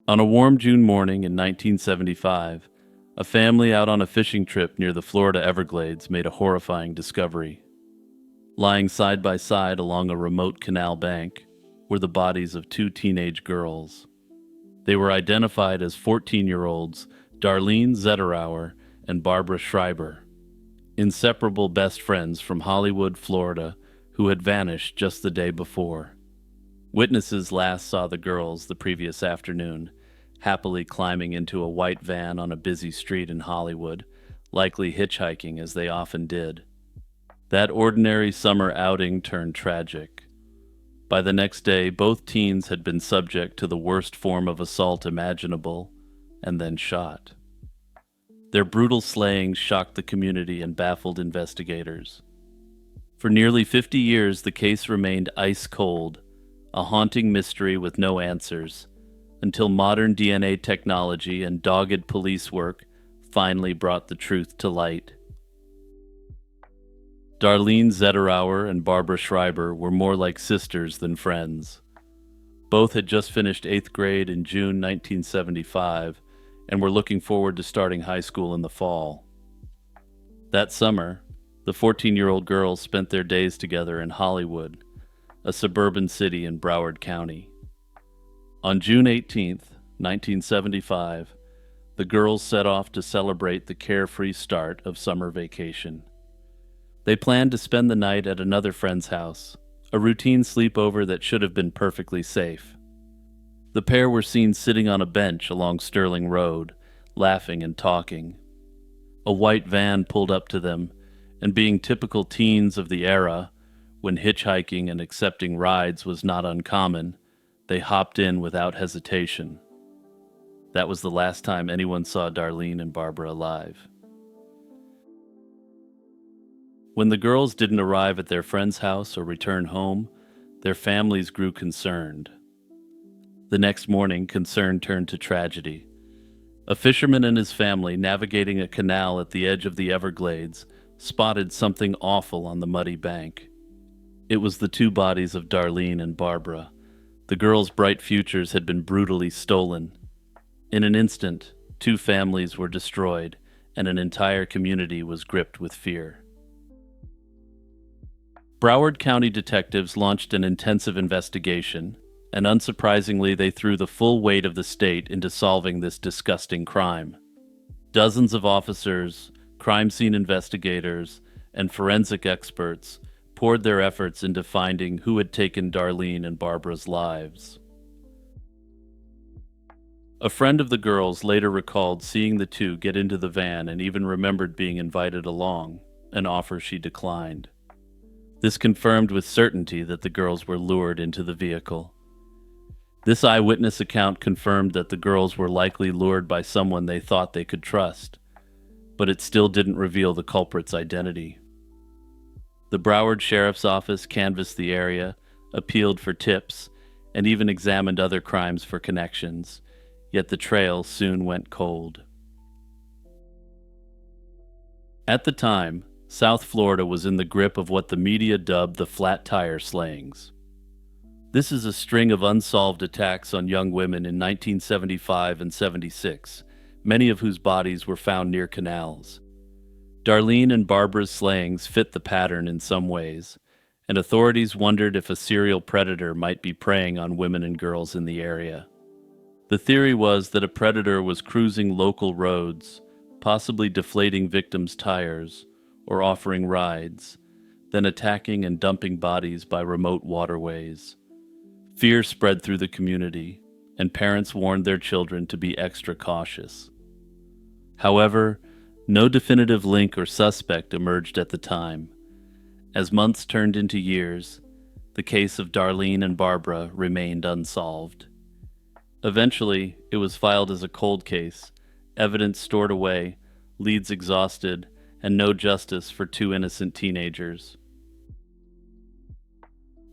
On a warm June morning in 1975, a family out on a fishing trip near the Florida Everglades made a horrifying discovery. Lying side by side along a remote canal bank were the bodies of two teenage girls. They were identified as 14-year-olds Darlene Zetterauer and Barbara Schreiber, inseparable best friends from Hollywood, Florida, who had vanished just the day before. Witnesses last saw the girls the previous afternoon, happily climbing into a white van on a busy street in Hollywood, likely hitchhiking as they often did. That ordinary summer outing turned tragic. By the next day, both teens had been subject to the worst form of assault imaginable, and then shot. Their brutal slaying shocked the community and baffled investigators. For nearly 50 years, the case remained ice cold, a haunting mystery with no answers, until modern DNA technology and dogged police work finally brought the truth to light. Darlene Zetterauer and Barbara Schreiber were more like sisters than friends. Both had just finished 8th grade in June 1975 and were looking forward to starting high school in the fall. That summer, the 14-year-old girls spent their days together in Hollywood, a suburban city in Broward County. On June 18, 1975, the girls set off to celebrate the carefree start of summer vacation. They planned to spend the night at another friend's house, a routine sleepover that should have been perfectly safe. The pair were seen sitting on a bench along Sterling Road, laughing and talking. A white van pulled up to them, and being typical teens of the era, when hitchhiking and accepting rides was not uncommon, they hopped in without hesitation. That was the last time anyone saw Darlene and Barbara alive. When the girls didn't arrive at their friend's house or return home, their families grew concerned. The next morning, concern turned to tragedy. A fisherman and his family, navigating a canal at the edge of the Everglades, spotted something awful on the muddy bank. It was the two bodies of Darlene and Barbara. The girls' bright futures had been brutally stolen. In an instant, two families were destroyed, and an entire community was gripped with fear. Broward County detectives launched an intensive investigation, and unsurprisingly, they threw the full weight of the state into solving this disgusting crime. Dozens of officers, crime scene investigators, and forensic experts poured their efforts into finding who had taken Darlene and Barbara's lives. A friend of the girls later recalled seeing the two get into the van and even remembered being invited along, an offer she declined. This confirmed with certainty that the girls were lured into the vehicle. This eyewitness account confirmed that the girls were likely lured by someone they thought they could trust, but it still didn't reveal the culprit's identity. The Broward Sheriff's Office canvassed the area, appealed for tips, and even examined other crimes for connections, yet the trail soon went cold. At the time, South Florida was in the grip of what the media dubbed the flat tire slayings. This is a string of unsolved attacks on young women in 1975 and 76, many of whose bodies were found near canals. Darlene and Barbara's slayings fit the pattern in some ways, and authorities wondered if a serial predator might be preying on women and girls in the area. The theory was that a predator was cruising local roads, possibly deflating victims' tires, or offering rides, then attacking and dumping bodies by remote waterways. Fear spread through the community, and parents warned their children to be extra cautious. However, no definitive link or suspect emerged at the time. As months turned into years, the case of Darlene and Barbara remained unsolved. Eventually, it was filed as a cold case, evidence stored away, leads exhausted, and no justice for two innocent teenagers.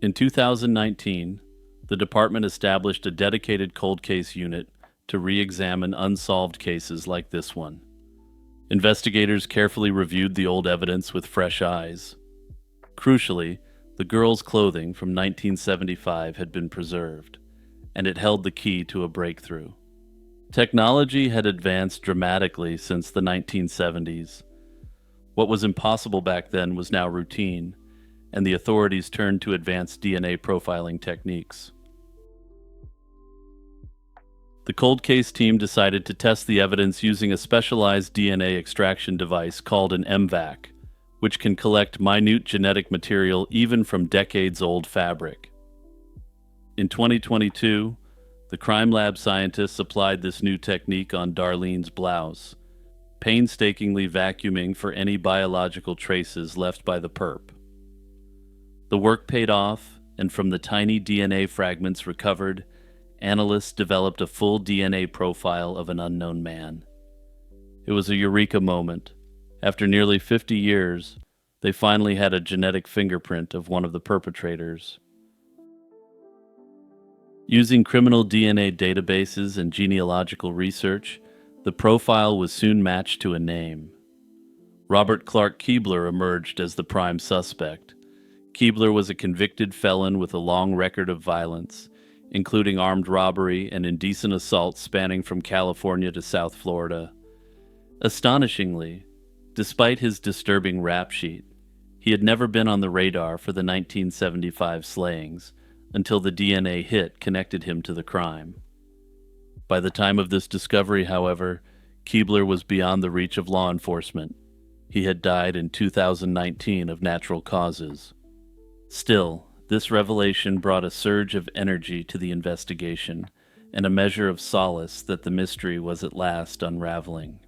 In 2019, the department established a dedicated cold case unit to re-examine unsolved cases like this one. Investigators carefully reviewed the old evidence with fresh eyes. Crucially, the girls' clothing from 1975 had been preserved, and it held the key to a breakthrough. Technology had advanced dramatically since the 1970s. What was impossible back then was now routine, and the authorities turned to advanced DNA profiling techniques. The cold case team decided to test the evidence using a specialized DNA extraction device called an MVAC, which can collect minute genetic material even from decades-old fabric. In 2022, the crime lab scientists applied this new technique on Darlene's blouse, painstakingly vacuuming for any biological traces left by the perp. The work paid off, and from the tiny DNA fragments recovered, analysts developed a full DNA profile of an unknown man. It was a eureka moment. After nearly 50 years, they finally had a genetic fingerprint of one of the perpetrators. Using criminal DNA databases and genealogical research, the profile was soon matched to a name. Robert Clark Keebler emerged as the prime suspect. Keebler was a convicted felon with a long record of violence, including armed robbery and indecent assault spanning from California to South Florida. Astonishingly, despite his disturbing rap sheet, he had never been on the radar for the 1975 slayings until the DNA hit connected him to the crime. By the time of this discovery, however, Keebler was beyond the reach of law enforcement. He had died in 2019 of natural causes. Still, this revelation brought a surge of energy to the investigation and a measure of solace that the mystery was at last unraveling.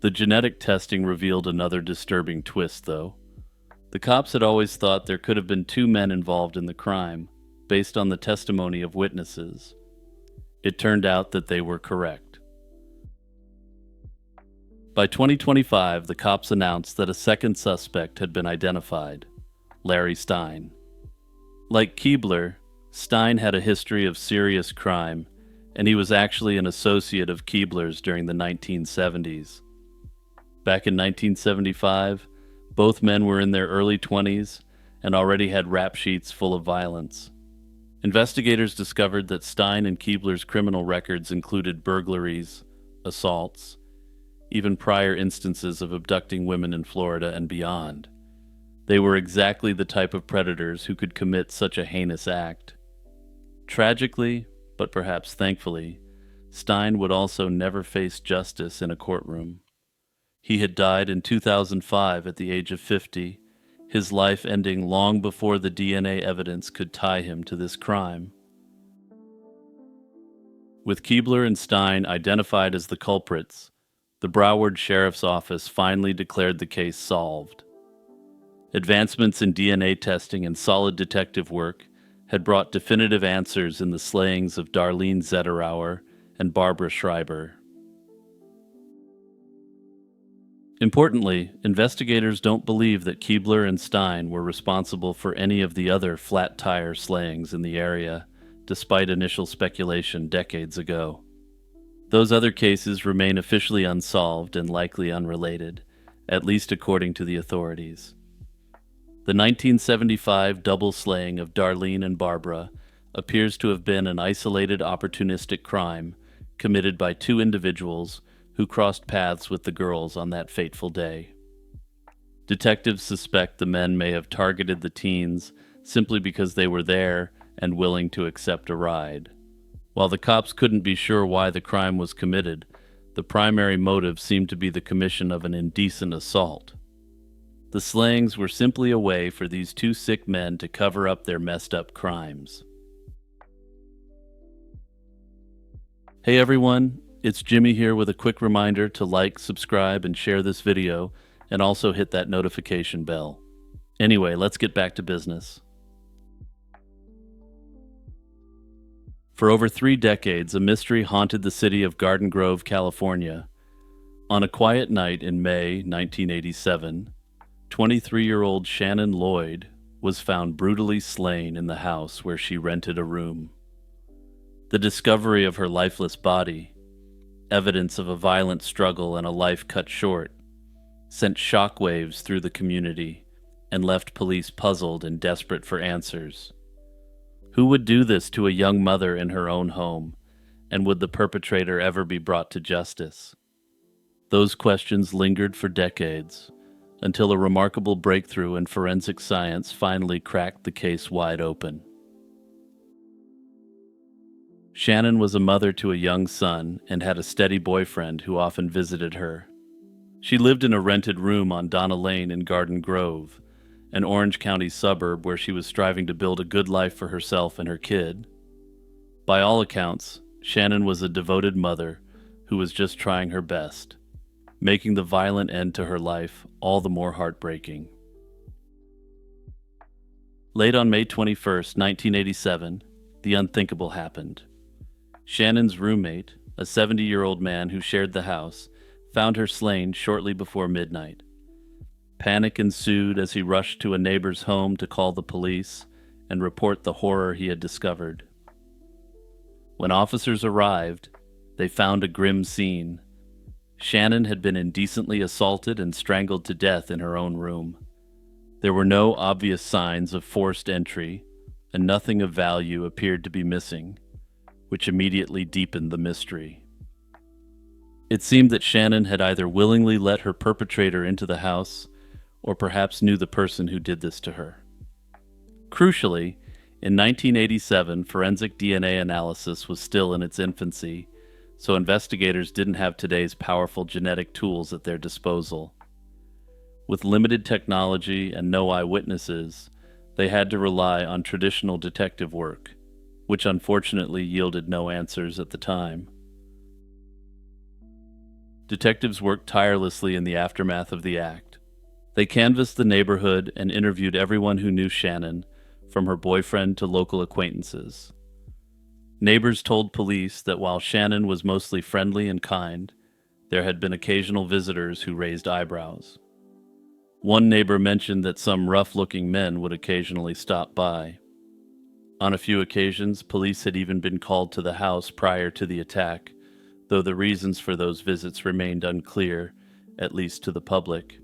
The genetic testing revealed another disturbing twist, though. The cops had always thought there could have been two men involved in the crime, based on the testimony of witnesses. It turned out that they were correct. By 2025, the cops announced that a second suspect had been identified, Larry Stein. Like Keebler, Stein had a history of serious crime, and he was actually an associate of Keebler's during the 1970s. Back in 1975, both men were in their early 20s and already had rap sheets full of violence. Investigators discovered that Stein and Keebler's criminal records included burglaries, assaults, even prior instances of abducting women in Florida and beyond. They were exactly the type of predators who could commit such a heinous act. Tragically, but perhaps thankfully, Stein would also never face justice in a courtroom. He had died in 2005 at the age of 50, his life ending long before the DNA evidence could tie him to this crime. With Keebler and Stein identified as the culprits, the Broward Sheriff's Office finally declared the case solved. Advancements in DNA testing and solid detective work had brought definitive answers in the slayings of Darlene Zetterauer and Barbara Schreiber. Importantly, investigators don't believe that Keebler and Stein were responsible for any of the other flat-tire slayings in the area, despite initial speculation decades ago. Those other cases remain officially unsolved and likely unrelated, at least according to the authorities. The 1975 double slaying of Darlene and Barbara appears to have been an isolated opportunistic crime committed by two individuals who crossed paths with the girls on that fateful day. Detectives suspect the men may have targeted the teens simply because they were there and willing to accept a ride. While the cops couldn't be sure why the crime was committed, the primary motive seemed to be the commission of an indecent assault. The slayings were simply a way for these two sick men to cover up their messed up crimes. Hey everyone, it's Jimmy here with a quick reminder to like, subscribe, and share this video, and also hit that notification bell. Anyway, let's get back to business. For over 3 decades, a mystery haunted the city of Garden Grove, California. On a quiet night in May 1987, 23-year-old Shannon Lloyd was found brutally slain in the house where she rented a room. The discovery of her lifeless body, evidence of a violent struggle and a life cut short, sent shockwaves through the community and left police puzzled and desperate for answers. Who would do this to a young mother in her own home? And would the perpetrator ever be brought to justice? Those questions lingered for decades, until a remarkable breakthrough in forensic science finally cracked the case wide open. Shannon was a mother to a young son and had a steady boyfriend who often visited her. She lived in a rented room on Donna Lane in Garden Grove, an Orange County suburb where she was striving to build a good life for herself and her kid. By all accounts, Shannon was a devoted mother who was just trying her best, making the violent end to her life all the more heartbreaking. Late on May 21st, 1987, the unthinkable happened. Shannon's roommate, a 70-year-old man who shared the house, found her slain shortly before midnight. Panic ensued as he rushed to a neighbor's home to call the police and report the horror he had discovered. When officers arrived, they found a grim scene. Shannon had been indecently assaulted and strangled to death in her own room. There were no obvious signs of forced entry, and nothing of value appeared to be missing, which immediately deepened the mystery. It seemed that Shannon had either willingly let her perpetrator into the house, or perhaps knew the person who did this to her. Crucially, in 1987, forensic DNA analysis was still in its infancy, so investigators didn't have today's powerful genetic tools at their disposal. With limited technology and no eyewitnesses, they had to rely on traditional detective work, which unfortunately yielded no answers at the time. Detectives worked tirelessly in the aftermath of the act. They canvassed the neighborhood and interviewed everyone who knew Shannon, from her boyfriend to local acquaintances. Neighbors told police that while Shannon was mostly friendly and kind, there had been occasional visitors who raised eyebrows. One neighbor mentioned that some rough-looking men would occasionally stop by. On a few occasions, police had even been called to the house prior to the attack, though the reasons for those visits remained unclear, at least to the public.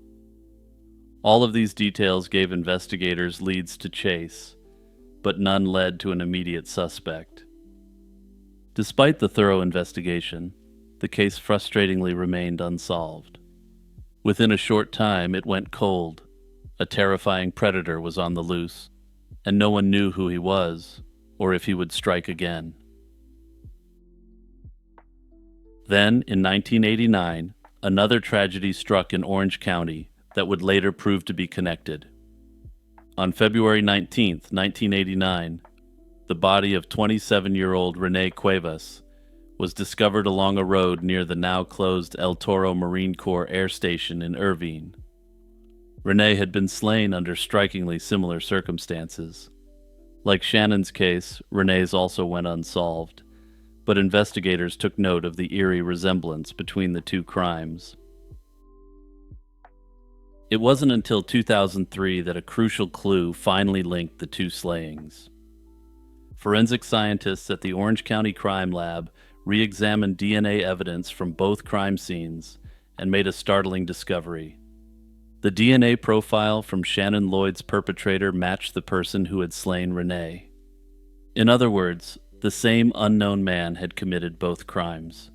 All of these details gave investigators leads to chase, but none led to an immediate suspect. Despite the thorough investigation, the case frustratingly remained unsolved. Within a short time, it went cold. A terrifying predator was on the loose, and no one knew who he was, or if he would strike again. Then, in 1989, another tragedy struck in Orange County that would later prove to be connected. On February 19, 1989, the body of 27-year-old Renee Cuevas was discovered along a road near the now-closed El Toro Marine Corps Air Station in Irvine. Renee had been slain under strikingly similar circumstances. Like Shannon's case, Renee's also went unsolved, but investigators took note of the eerie resemblance between the two crimes. It wasn't until 2003 that a crucial clue finally linked the two slayings. Forensic scientists at the Orange County Crime Lab re-examined DNA evidence from both crime scenes and made a startling discovery. The DNA profile from Shannon Lloyd's perpetrator matched the person who had slain Renee. In other words, the same unknown man had committed both crimes.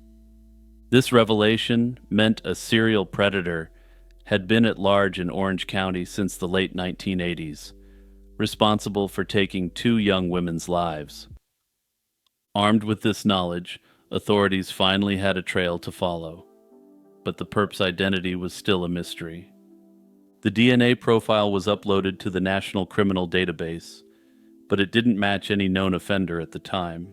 This revelation meant a serial predator had been at large in Orange County since the late 1980s, responsible for taking two young women's lives. Armed with this knowledge, authorities finally had a trail to follow, but the perp's identity was still a mystery. The DNA profile was uploaded to the National Criminal Database, but it didn't match any known offender at the time.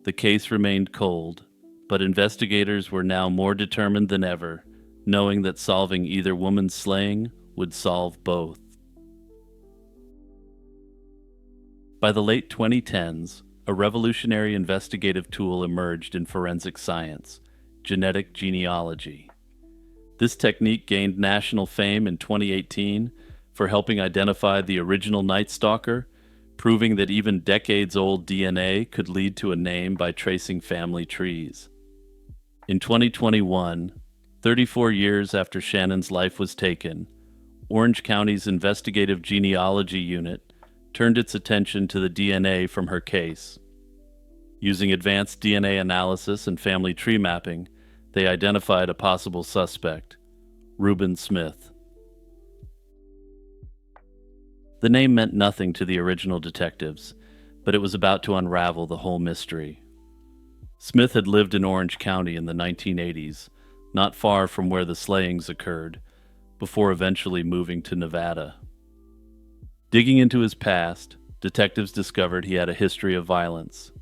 The case remained cold, but investigators were now more determined than ever, knowing that solving either woman's slaying would solve both. By the late 2010s, a revolutionary investigative tool emerged in forensic science: genetic genealogy. This technique gained national fame in 2018 for helping identify the original Night Stalker, proving that even decades-old DNA could lead to a name by tracing family trees. In 2021, 34 years after Shannon's life was taken, Orange County's investigative genealogy unit turned its attention to the DNA from her case. Using advanced DNA analysis and family tree mapping, they identified a possible suspect, Reuben Smith. The name meant nothing to the original detectives, but it was about to unravel the whole mystery. Smith had lived in Orange County in the 1980s, not far from where the slayings occurred, before eventually moving to Nevada. Digging into his past, detectives discovered he had a history of violence.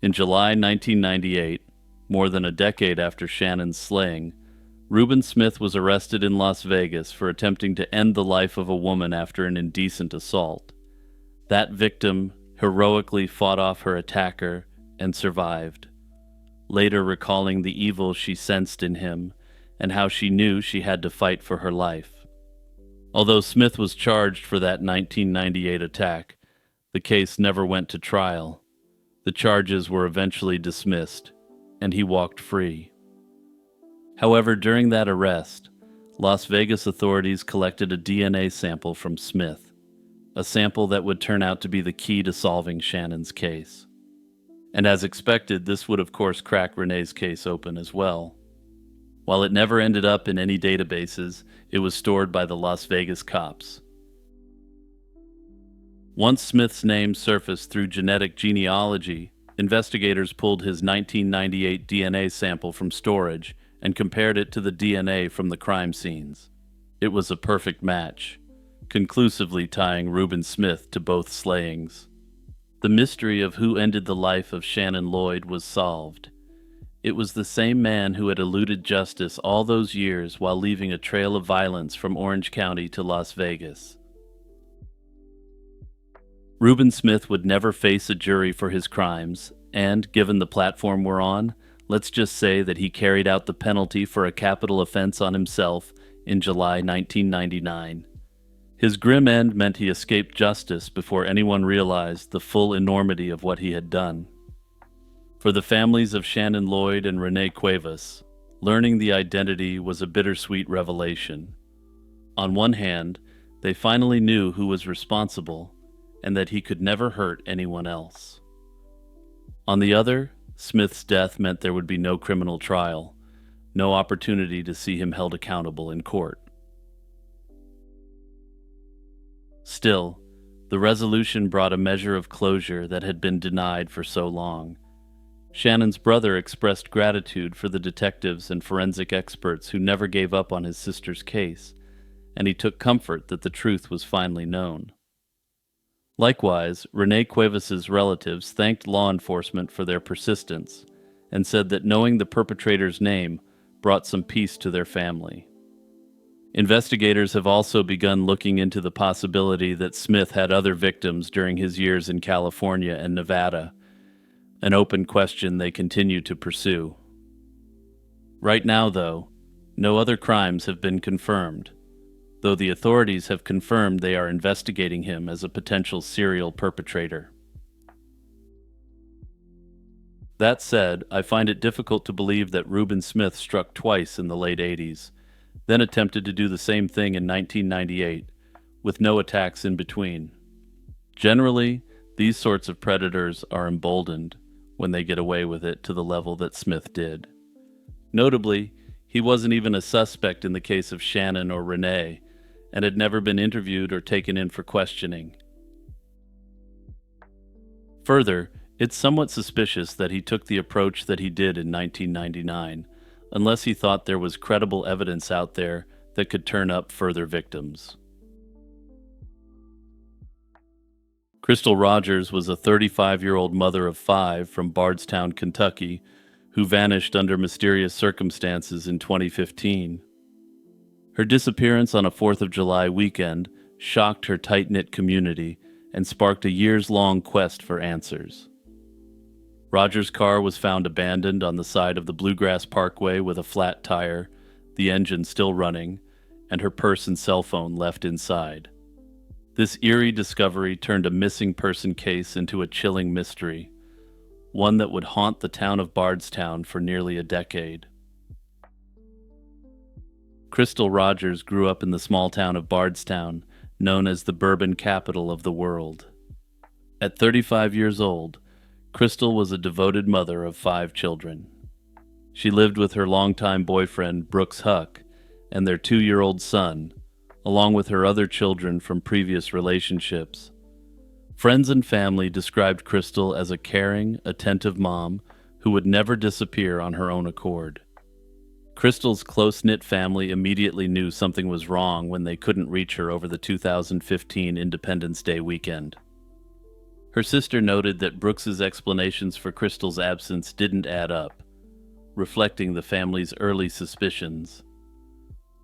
In July 1998, more than a decade after Shannon's slaying, Reuben Smith was arrested in Las Vegas for attempting to end the life of a woman after an indecent assault. That victim heroically fought off her attacker and survived, later recalling the evil she sensed in him and how she knew she had to fight for her life. Although Smith was charged for that 1998 attack, the case never went to trial. The charges were eventually dismissed, and he walked free. However, during that arrest, Las Vegas authorities collected a DNA sample from Smith, a sample that would turn out to be the key to solving Shannon's case. And as expected, this would of course crack Renee's case open as well. While it never ended up in any databases, it was stored by the Las Vegas cops. Once Smith's name surfaced through genetic genealogy, investigators pulled his 1998 DNA sample from storage and compared it to the DNA from the crime scenes. It was a perfect match, conclusively tying Reuben Smith to both slayings. The mystery of who ended the life of Shannon Lloyd was solved. It was the same man who had eluded justice all those years while leaving a trail of violence from Orange County to Las Vegas. Reuben Smith would never face a jury for his crimes, and, given the platform we're on, let's just say that he carried out the penalty for a capital offense on himself in July 1999. His grim end meant he escaped justice before anyone realized the full enormity of what he had done. For the families of Shannon Lloyd and Renee Cuevas, learning the identity was a bittersweet revelation. On one hand, they finally knew who was responsible and that he could never hurt anyone else. On the other, Smith's death meant there would be no criminal trial, no opportunity to see him held accountable in court. Still, the resolution brought a measure of closure that had been denied for so long. Shannon's brother expressed gratitude for the detectives and forensic experts who never gave up on his sister's case, and he took comfort that the truth was finally known. Likewise, Renee Cuevas' relatives thanked law enforcement for their persistence and said that knowing the perpetrator's name brought some peace to their family. Investigators have also begun looking into the possibility that Smith had other victims during his years in California and Nevada, an open question they continue to pursue. Right now, though, no other crimes have been confirmed, though the authorities have confirmed they are investigating him as a potential serial perpetrator. That said, I find it difficult to believe that Reuben Smith struck twice in the late 80s, then attempted to do the same thing in 1998, with no attacks in between. Generally, these sorts of predators are emboldened when they get away with it to the level that Smith did. Notably, he wasn't even a suspect in the case of Shannon or Renee, and had never been interviewed or taken in for questioning. Further, it's somewhat suspicious that he took the approach that he did in 1999, unless he thought there was credible evidence out there that could turn up further victims. Crystal Rogers was a 35-year-old mother of 5 from Bardstown, Kentucky, who vanished under mysterious circumstances in 2015. Her disappearance on a 4th of July weekend shocked her tight-knit community and sparked a years-long quest for answers. Rogers' car was found abandoned on the side of the Bluegrass Parkway with a flat tire, the engine still running, and her purse and cell phone left inside. This eerie discovery turned a missing person case into a chilling mystery, one that would haunt the town of Bardstown for nearly a decade. Crystal Rogers grew up in the small town of Bardstown, known as the bourbon capital of the world. At 35 years old, Crystal was a devoted mother of 5 children. She lived with her longtime boyfriend, Brooks Huck, and their 2-year-old son, along with her other children from previous relationships. Friends and family described Crystal as a caring, attentive mom who would never disappear on her own accord. Crystal's close-knit family immediately knew something was wrong when they couldn't reach her over the 2015 Independence Day weekend. Her sister noted that Brooks's explanations for Crystal's absence didn't add up, reflecting the family's early suspicions.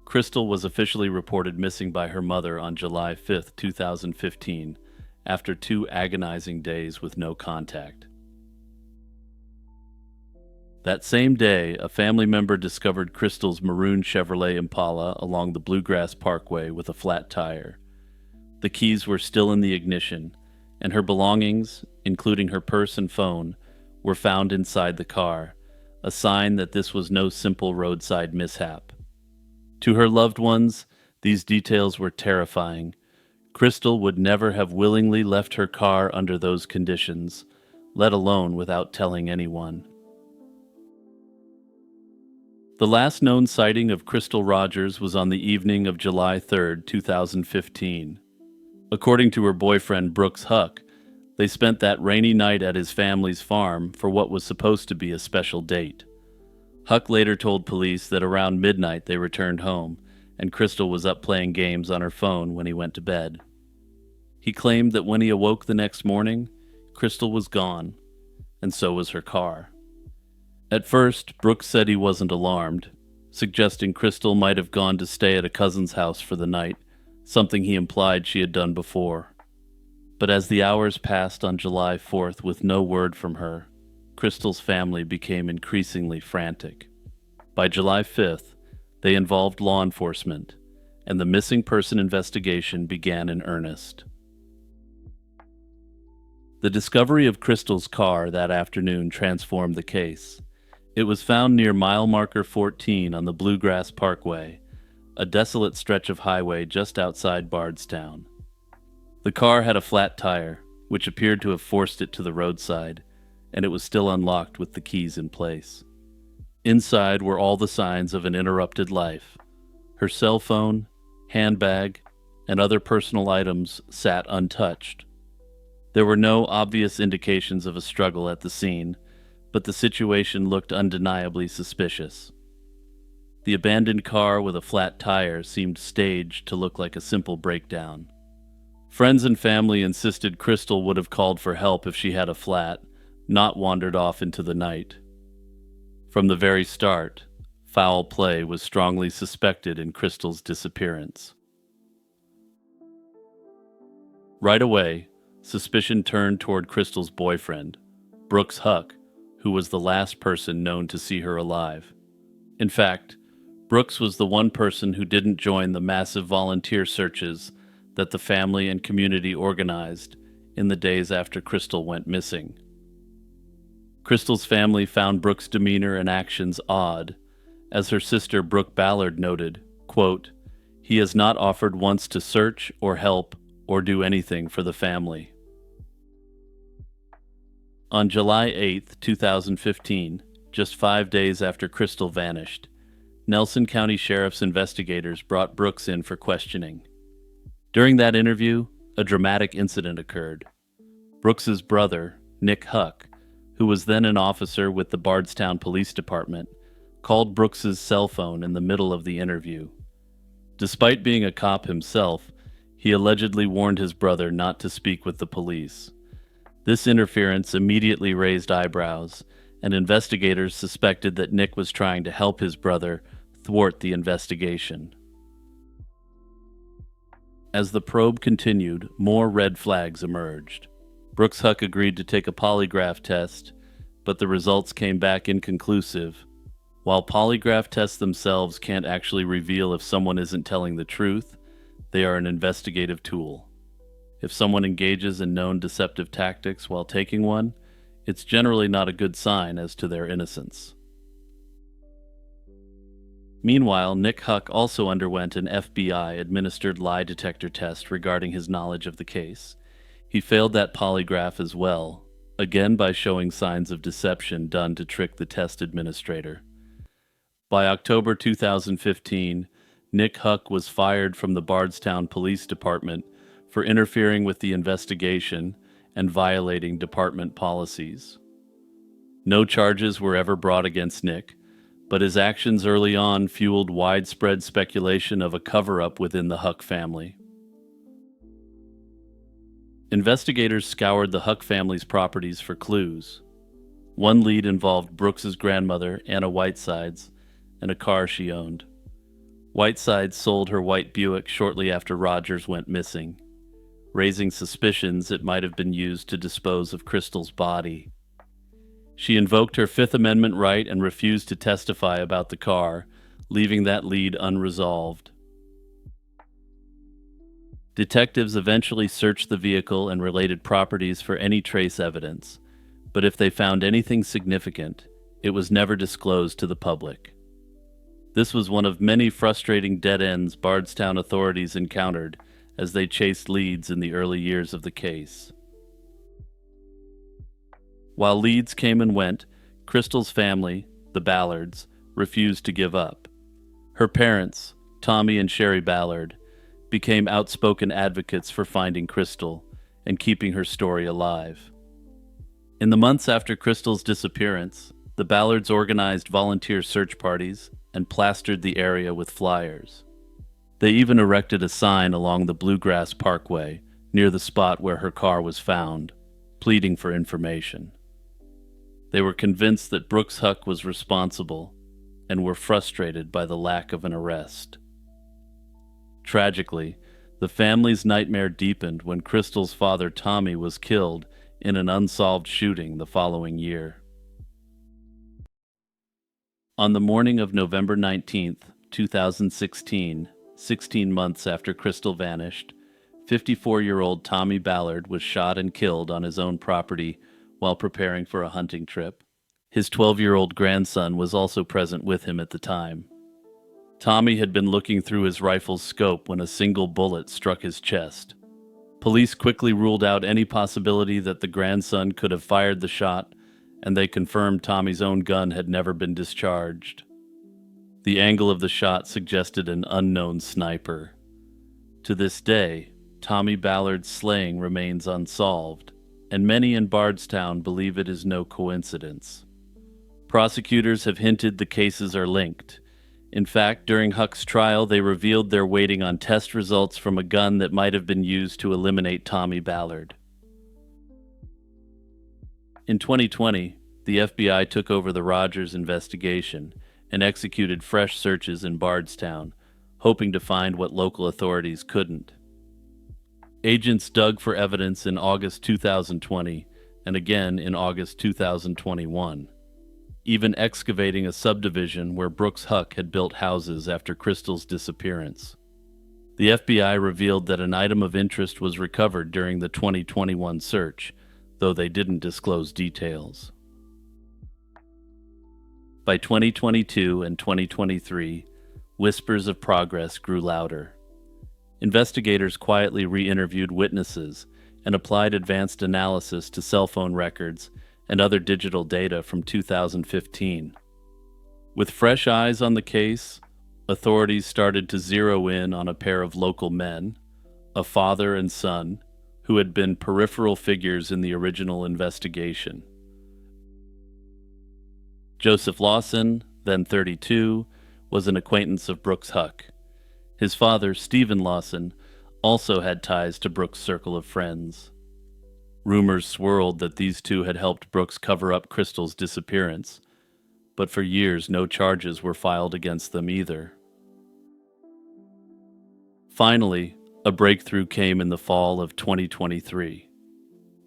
Crystal was officially reported missing by her mother on July 5, 2015, after 2 agonizing days with no contact. That same day, a family member discovered Crystal's maroon Chevrolet Impala along the Bluegrass Parkway with a flat tire. The keys were still in the ignition, and her belongings, including her purse and phone, were found inside the car, a sign that this was no simple roadside mishap. To her loved ones, these details were terrifying. Crystal would never have willingly left her car under those conditions, let alone without telling anyone. The last known sighting of Crystal Rogers was on the evening of July 3, 2015. According to her boyfriend Brooks Huck, they spent that rainy night at his family's farm for what was supposed to be a special date. Huck later told police that around midnight they returned home, and Crystal was up playing games on her phone when he went to bed. He claimed that when he awoke the next morning, Crystal was gone, and so was her car. At first, Brooks said he wasn't alarmed, suggesting Crystal might have gone to stay at a cousin's house for the night, something he implied she had done before. But as the hours passed on July 4th with no word from her, Crystal's family became increasingly frantic. By July 5th, they involved law enforcement, and the missing person investigation began in earnest. The discovery of Crystal's car that afternoon transformed the case. It was found near mile marker 14 on the Bluegrass Parkway, a desolate stretch of highway just outside Bardstown. The car had a flat tire, which appeared to have forced it to the roadside, and it was still unlocked with the keys in place. Inside were all the signs of an interrupted life. Her cell phone, handbag, and other personal items sat untouched. There were no obvious indications of a struggle at the scene, but the situation looked undeniably suspicious. The abandoned car with a flat tire seemed staged to look like a simple breakdown. Friends and family insisted Crystal would have called for help if she had a flat, not wandered off into the night. From the very start, foul play was strongly suspected in Crystal's disappearance. Right away, suspicion turned toward Crystal's boyfriend, Brooks Huck, who was the last person known to see her alive. In fact, Brooks was the one person who didn't join the massive volunteer searches that the family and community organized in the days after Crystal went missing. Crystal's family found Brooks' demeanor and actions odd. As her sister Brooke Ballard noted, quote, "He has not offered once to search or help or do anything for the family." On July 8, 2015, just 5 days after Crystal vanished, Nelson County Sheriff's investigators brought Brooks in for questioning. During that interview, a dramatic incident occurred. Brooks's brother, Nick Huck, who was then an officer with the Bardstown Police Department, called Brooks's cell phone in the middle of the interview. Despite being a cop himself, he allegedly warned his brother not to speak with the police. This interference immediately raised eyebrows, and investigators suspected that Nick was trying to help his brother thwart the investigation. As the probe continued, more red flags emerged. Brooks Huck agreed to take a polygraph test, but the results came back inconclusive. While polygraph tests themselves can't actually reveal if someone isn't telling the truth, they are an investigative tool. If someone engages in known deceptive tactics while taking one, it's generally not a good sign as to their innocence. Meanwhile, Nick Huck also underwent an FBI-administered lie detector test regarding his knowledge of the case. He failed that polygraph as well, again by showing signs of deception done to trick the test administrator. By October 2015, Nick Huck was fired from the Bardstown Police Department for interfering with the investigation and violating department policies. No charges were ever brought against Nick, but his actions early on fueled widespread speculation of a cover-up within the Huck family. Investigators scoured the Huck family's properties for clues. One lead involved Brooks's grandmother, Anna Whitesides, and a car she owned. Whitesides sold her white Buick shortly after Rogers went missing, raising suspicions it might have been used to dispose of Crystal's body. She invoked her Fifth Amendment right and refused to testify about the car, leaving that lead unresolved. Detectives eventually searched the vehicle and related properties for any trace evidence, but if they found anything significant, it was never disclosed to the public. This was one of many frustrating dead ends Bardstown authorities encountered as they chased leads in the early years of the case. While leads came and went, Crystal's family, the Ballards, refused to give up. Her parents, Tommy and Sherry Ballard, became outspoken advocates for finding Crystal and keeping her story alive. In the months after Crystal's disappearance, the Ballards organized volunteer search parties and plastered the area with flyers. They even erected a sign along the Bluegrass Parkway near the spot where her car was found, pleading for information. They were convinced that Brooks Huck was responsible and were frustrated by the lack of an arrest. Tragically, the family's nightmare deepened when Crystal's father Tommy was killed in an unsolved shooting the following year. On the morning of November 19, 2016, 16 months after Crystal vanished, 54-year-old Tommy Ballard was shot and killed on his own property while preparing for a hunting trip. His 12-year-old grandson was also present with him at the time. Tommy had been looking through his rifle's scope when a single bullet struck his chest. Police quickly ruled out any possibility that the grandson could have fired the shot, and they confirmed Tommy's own gun had never been discharged. The angle of the shot suggested an unknown sniper. To this day, Tommy Ballard's slaying remains unsolved, and many in Bardstown believe it is no coincidence. Prosecutors have hinted the cases are linked. In fact, during Huck's trial, they revealed they're waiting on test results from a gun that might have been used to eliminate Tommy Ballard. In 2020, the FBI took over the Rogers investigation and executed fresh searches in Bardstown, hoping to find what local authorities couldn't. Agents dug for evidence in August 2020 and again in August 2021, even excavating a subdivision where Brooks Huck had built houses after Crystal's disappearance. The FBI revealed that an item of interest was recovered during the 2021 search, though they didn't disclose details. By 2022 and 2023, whispers of progress grew louder. Investigators quietly re-interviewed witnesses and applied advanced analysis to cell phone records and other digital data from 2015. With fresh eyes on the case, authorities started to zero in on a pair of local men, a father and son, who had been peripheral figures in the original investigation. Joseph Lawson, then 32, was an acquaintance of Brooks Huck. His father, Stephen Lawson, also had ties to Brooks' circle of friends. Rumors swirled that these two had helped Brooks cover up Crystal's disappearance, but for years no charges were filed against them either. Finally, a breakthrough came in the fall of 2023.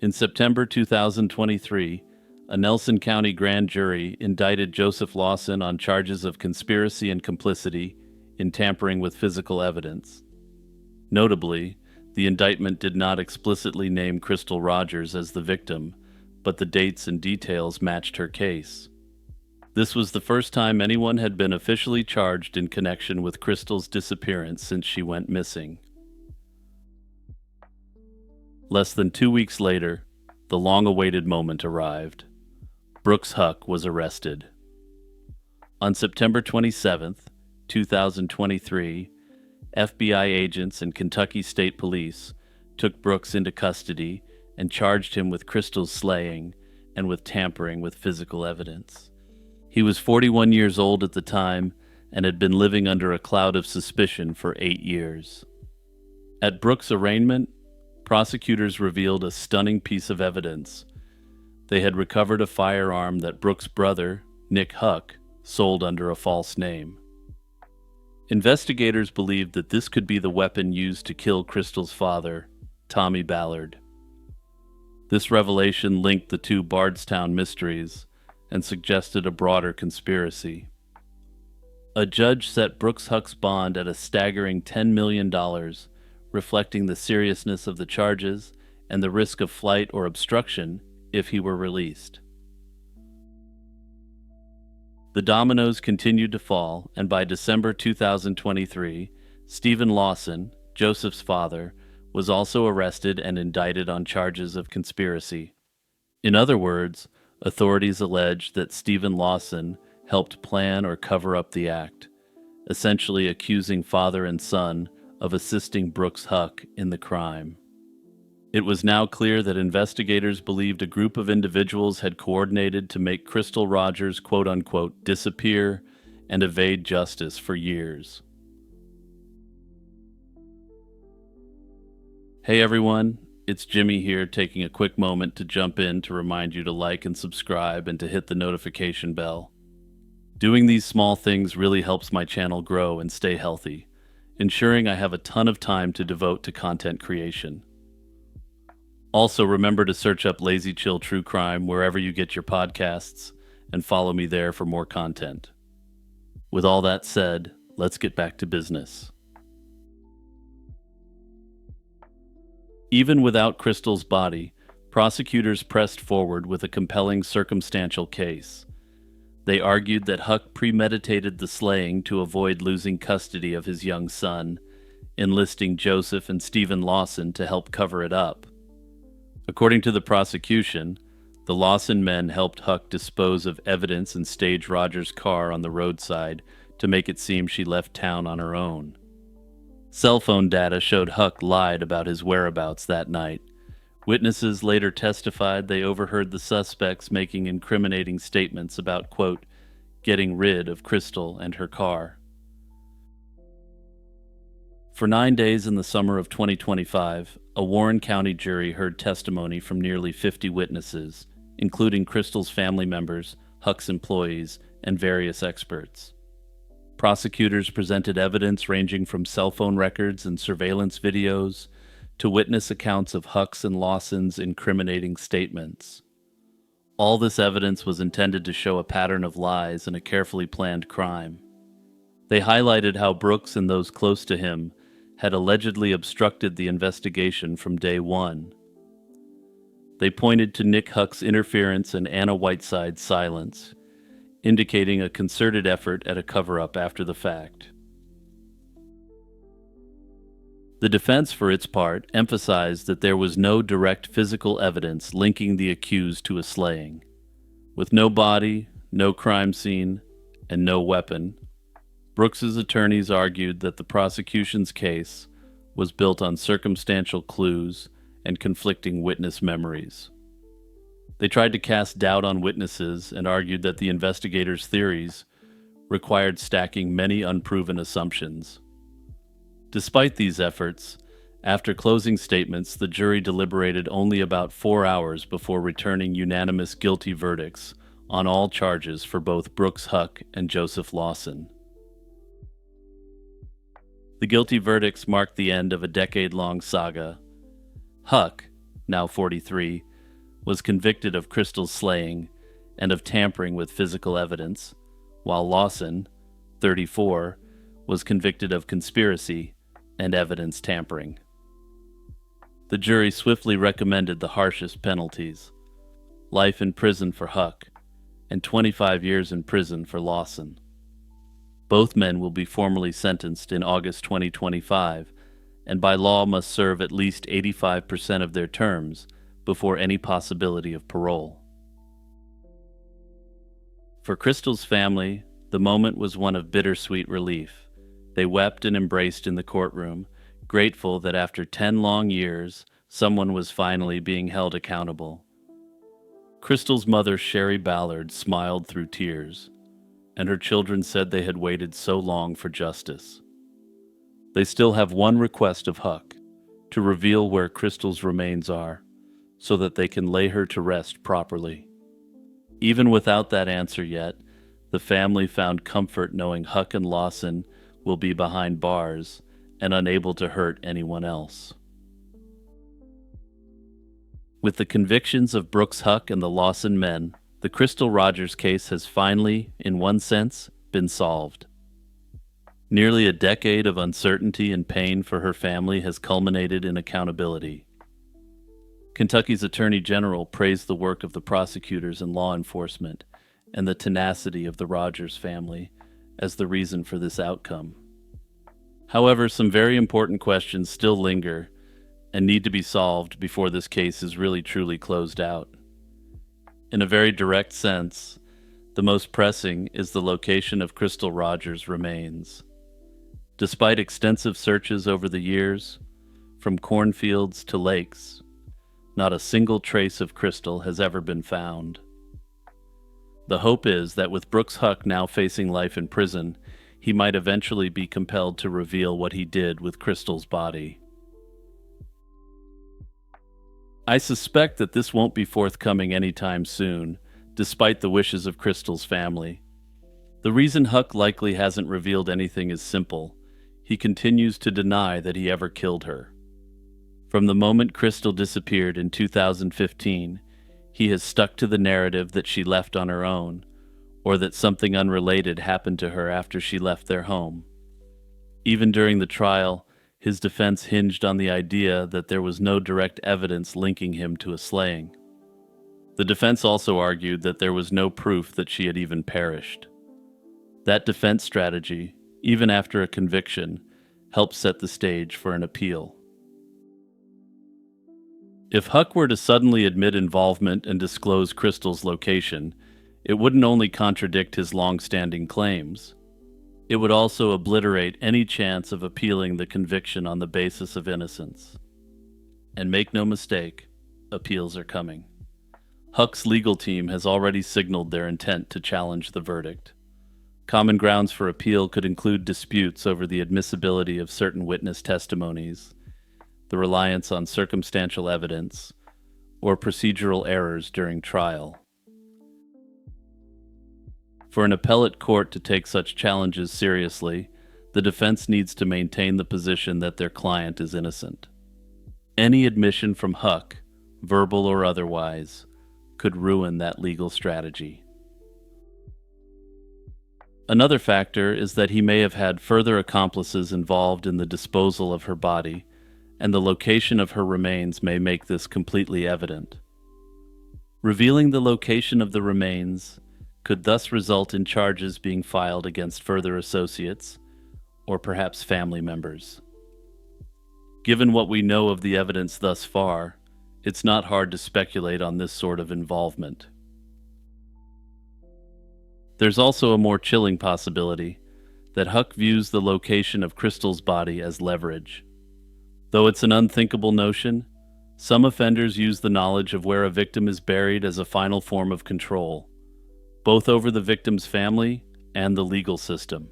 In September 2023, a Nelson County grand jury indicted Joseph Lawson on charges of conspiracy and complicity in tampering with physical evidence. Notably, the indictment did not explicitly name Crystal Rogers as the victim, but the dates and details matched her case. This was the first time anyone had been officially charged in connection with Crystal's disappearance since she went missing. Less than 2 weeks later, the long-awaited moment arrived. Brooks Huck was arrested. On September 27, 2023, FBI agents and Kentucky State Police took Brooks into custody and charged him with Crystal's slaying and with tampering with physical evidence. He was 41 years old at the time and had been living under a cloud of suspicion for 8 years. At Brooks' arraignment, prosecutors revealed a stunning piece of evidence. They had recovered a firearm that Brooks' brother, Nick Huck, sold under a false name. Investigators believed that this could be the weapon used to kill Crystal's father, Tommy Ballard. This revelation linked the two Bardstown mysteries and suggested a broader conspiracy. A judge set Brooks Huck's bond at a staggering $10 million, reflecting the seriousness of the charges and the risk of flight or obstruction if he were released. The dominoes continued to fall, and by December 2023, Stephen Lawson, Joseph's father, was also arrested and indicted on charges of conspiracy. In other words, authorities allege that Stephen Lawson helped plan or cover up the act, essentially accusing father and son of assisting Brooks Huck in the crime. It was now clear that investigators believed a group of individuals had coordinated to make Crystal Rogers, quote-unquote, disappear and evade justice for years. Hey everyone, it's Jimmy here, taking a quick moment to jump in to remind you to like and subscribe and to hit the notification bell. Doing these small things really helps my channel grow and stay healthy, ensuring I have a ton of time to devote to content creation. Also, remember to search up Lazy Chill True Crime wherever you get your podcasts and follow me there for more content. With all that said, let's get back to business. Even without Crystal's body, prosecutors pressed forward with a compelling circumstantial case. They argued that Huck premeditated the slaying to avoid losing custody of his young son, enlisting Joseph and Stephen Lawson to help cover it up. According to the prosecution, the Lawson men helped Huck dispose of evidence and stage Rogers' car on the roadside to make it seem she left town on her own. Cell phone data showed Huck lied about his whereabouts that night. Witnesses later testified they overheard the suspects making incriminating statements about, quote, getting rid of Crystal and her car. For 9 days in the summer of 2025, a Warren County jury heard testimony from nearly 50 witnesses, including Crystal's family members, Huck's employees, and various experts. Prosecutors presented evidence ranging from cell phone records and surveillance videos to witness accounts of Huck's and Lawson's incriminating statements. All this evidence was intended to show a pattern of lies and a carefully planned crime. They highlighted how Brooks and those close to him had allegedly obstructed the investigation from day one. They pointed to Nick Huck's interference and Anna Whiteside's silence, indicating a concerted effort at a cover-up after the fact. The defense, for its part, emphasized that there was no direct physical evidence linking the accused to a slaying. With no body, no crime scene, and no weapon, Brooks's attorneys argued that the prosecution's case was built on circumstantial clues and conflicting witness memories. They tried to cast doubt on witnesses and argued that the investigators' theories required stacking many unproven assumptions. Despite these efforts, after closing statements, the jury deliberated only about 4 hours before returning unanimous guilty verdicts on all charges for both Brooks Huck and Joseph Lawson. The guilty verdicts marked the end of a decade-long saga. Huck, now 43, was convicted of Crystal's slaying and of tampering with physical evidence, while Lawson, 34, was convicted of conspiracy and evidence tampering. The jury swiftly recommended the harshest penalties: life in prison for Huck and 25 years in prison for Lawson. Both men will be formally sentenced in August 2025, and by law must serve at least 85% of their terms before any possibility of parole. For Crystal's family, the moment was one of bittersweet relief. They wept and embraced in the courtroom, grateful that after 10 long years, someone was finally being held accountable. Crystal's mother, Sherry Ballard, smiled through tears, and her children said they had waited so long for justice. They still have one request of Huck, to reveal where Crystal's remains are, so that they can lay her to rest properly. Even without that answer yet, the family found comfort knowing Huck and Lawson will be behind bars and unable to hurt anyone else. With the convictions of Brooks Huck and the Lawson men, the Crystal Rogers case has finally, in one sense, been solved. Nearly a decade of uncertainty and pain for her family has culminated in accountability. Kentucky's Attorney General praised the work of the prosecutors and law enforcement and the tenacity of the Rogers family as the reason for this outcome. However, some very important questions still linger and need to be solved before this case is really truly closed out. In a very direct sense, the most pressing is the location of Crystal Rogers' remains. Despite extensive searches over the years, from cornfields to lakes, not a single trace of Crystal has ever been found. The hope is that with Brooks Huck now facing life in prison, he might eventually be compelled to reveal what he did with Crystal's body. I suspect that this won't be forthcoming anytime soon, despite the wishes of Crystal's family. The reason Huck likely hasn't revealed anything is simple. He continues to deny that he ever killed her. From the moment Crystal disappeared in 2015, he has stuck to the narrative that she left on her own, or that something unrelated happened to her after she left their home. Even during the trial, his defense hinged on the idea that there was no direct evidence linking him to a slaying. The defense also argued that there was no proof that she had even perished. That defense strategy, even after a conviction, helped set the stage for an appeal. If Huck were to suddenly admit involvement and disclose Crystal's location, it wouldn't only contradict his long-standing claims, it would also obliterate any chance of appealing the conviction on the basis of innocence. And make no mistake, appeals are coming. Huck's legal team has already signaled their intent to challenge the verdict. Common grounds for appeal could include disputes over the admissibility of certain witness testimonies, the reliance on circumstantial evidence, or procedural errors during trial. For an appellate court to take such challenges seriously, the defense needs to maintain the position that their client is innocent. Any admission from Huck, verbal or otherwise, could ruin that legal strategy. Another factor is that he may have had further accomplices involved in the disposal of her body, and the location of her remains may make this completely evident. Revealing the location of the remains could thus result in charges being filed against further associates, or perhaps family members. Given what we know of the evidence thus far, it's not hard to speculate on this sort of involvement. There's also a more chilling possibility that Huck views the location of Crystal's body as leverage. Though it's an unthinkable notion, some offenders use the knowledge of where a victim is buried as a final form of control, both over the victim's family and the legal system.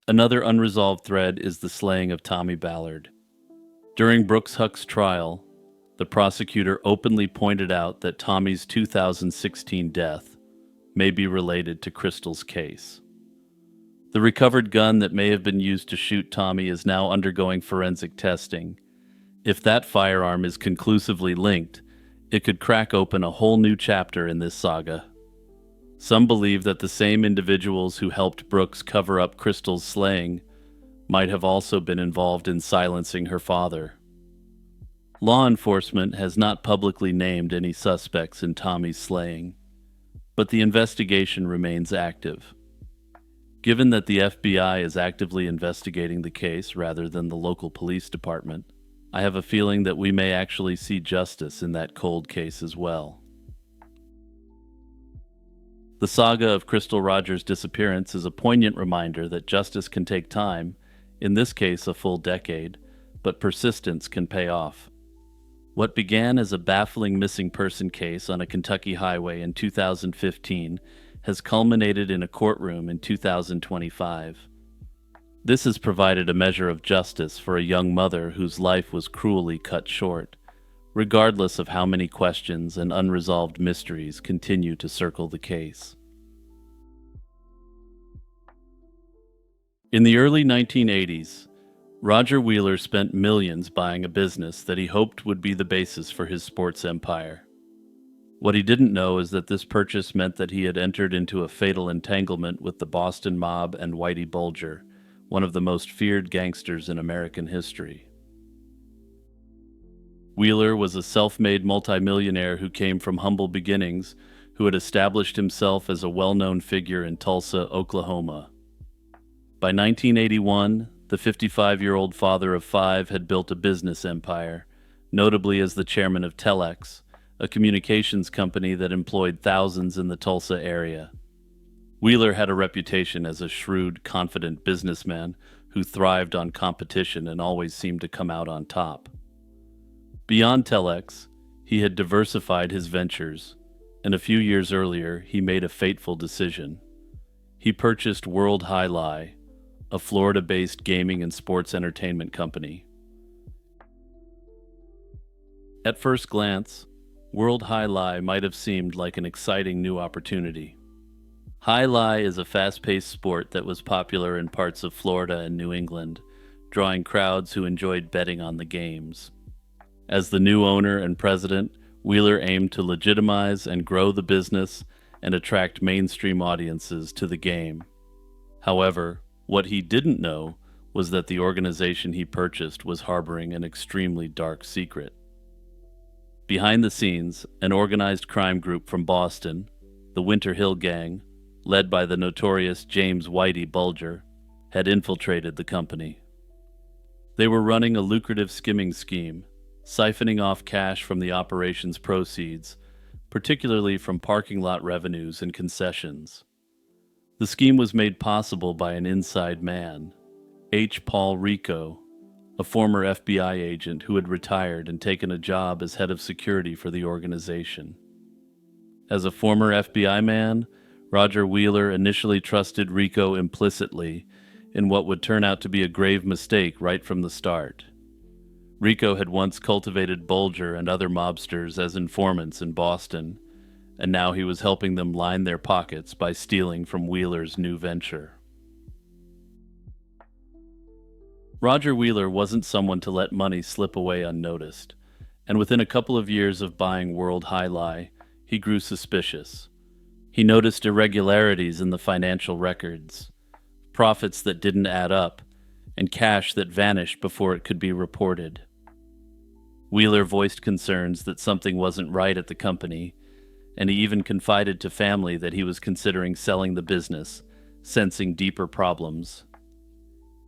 Another unresolved thread is the slaying of Tommy Ballard. During Brooks Huck's trial, the prosecutor openly pointed out that Tommy's 2016 death may be related to Crystal's case. The recovered gun that may have been used to shoot Tommy is now undergoing forensic testing. If that firearm is conclusively linked, it could crack open a whole new chapter in this saga. Some believe that the same individuals who helped Brooks cover up Crystal's slaying might have also been involved in silencing her father. Law enforcement has not publicly named any suspects in Tommy's slaying, but the investigation remains active. Given that the FBI is actively investigating the case rather than the local police department, I have a feeling that we may actually see justice in that cold case as well. The saga of Crystal Rogers' disappearance is a poignant reminder that justice can take time, in this case a full decade, but persistence can pay off. What began as a baffling missing person case on a Kentucky highway in 2015 has culminated in a courtroom in 2025. This has provided a measure of justice for a young mother whose life was cruelly cut short, regardless of how many questions and unresolved mysteries continue to circle the case. In the early 1980s, Roger Wheeler spent millions buying a business that he hoped would be the basis for his sports empire. What he didn't know is that this purchase meant that he had entered into a fatal entanglement with the Boston mob and Whitey Bulger, one of the most feared gangsters in American history. Wheeler was a self-made multimillionaire who came from humble beginnings, who had established himself as a well-known figure in Tulsa, Oklahoma. By 1981, the 55-year-old father of five had built a business empire, notably as the chairman of Telex, a communications company that employed thousands in the Tulsa area. Wheeler had a reputation as a shrewd, confident businessman who thrived on competition and always seemed to come out on top. Beyond Telex, he had diversified his ventures, and a few years earlier he made a fateful decision. He purchased World High Lie, a Florida-based gaming and sports entertainment company. At first glance, World High Lie might have seemed like an exciting new opportunity. High Lie is a fast-paced sport that was popular in parts of Florida and New England, drawing crowds who enjoyed betting on the games. As the new owner and president, Wheeler aimed to legitimize and grow the business and attract mainstream audiences to the game. However, what he didn't know was that the organization he purchased was harboring an extremely dark secret. Behind the scenes, an organized crime group from Boston, the Winter Hill Gang, led by the notorious James Whitey Bulger, had infiltrated the company. They were running a lucrative skimming scheme, siphoning off cash from the operation's proceeds, particularly from parking lot revenues and concessions. The scheme was made possible by an inside man, H. Paul Rico, a former FBI agent who had retired and taken a job as head of security for the organization. As a former FBI man, Roger Wheeler initially trusted Rico implicitly in what would turn out to be a grave mistake right from the start. Rico had once cultivated Bulger and other mobsters as informants in Boston, and now he was helping them line their pockets by stealing from Wheeler's new venture. Roger Wheeler wasn't someone to let money slip away unnoticed, and within a couple of years of buying World High Lie, he grew suspicious. He noticed irregularities in the financial records, profits that didn't add up, and cash that vanished before it could be reported. Wheeler voiced concerns that something wasn't right at the company, and he even confided to family that he was considering selling the business, sensing deeper problems.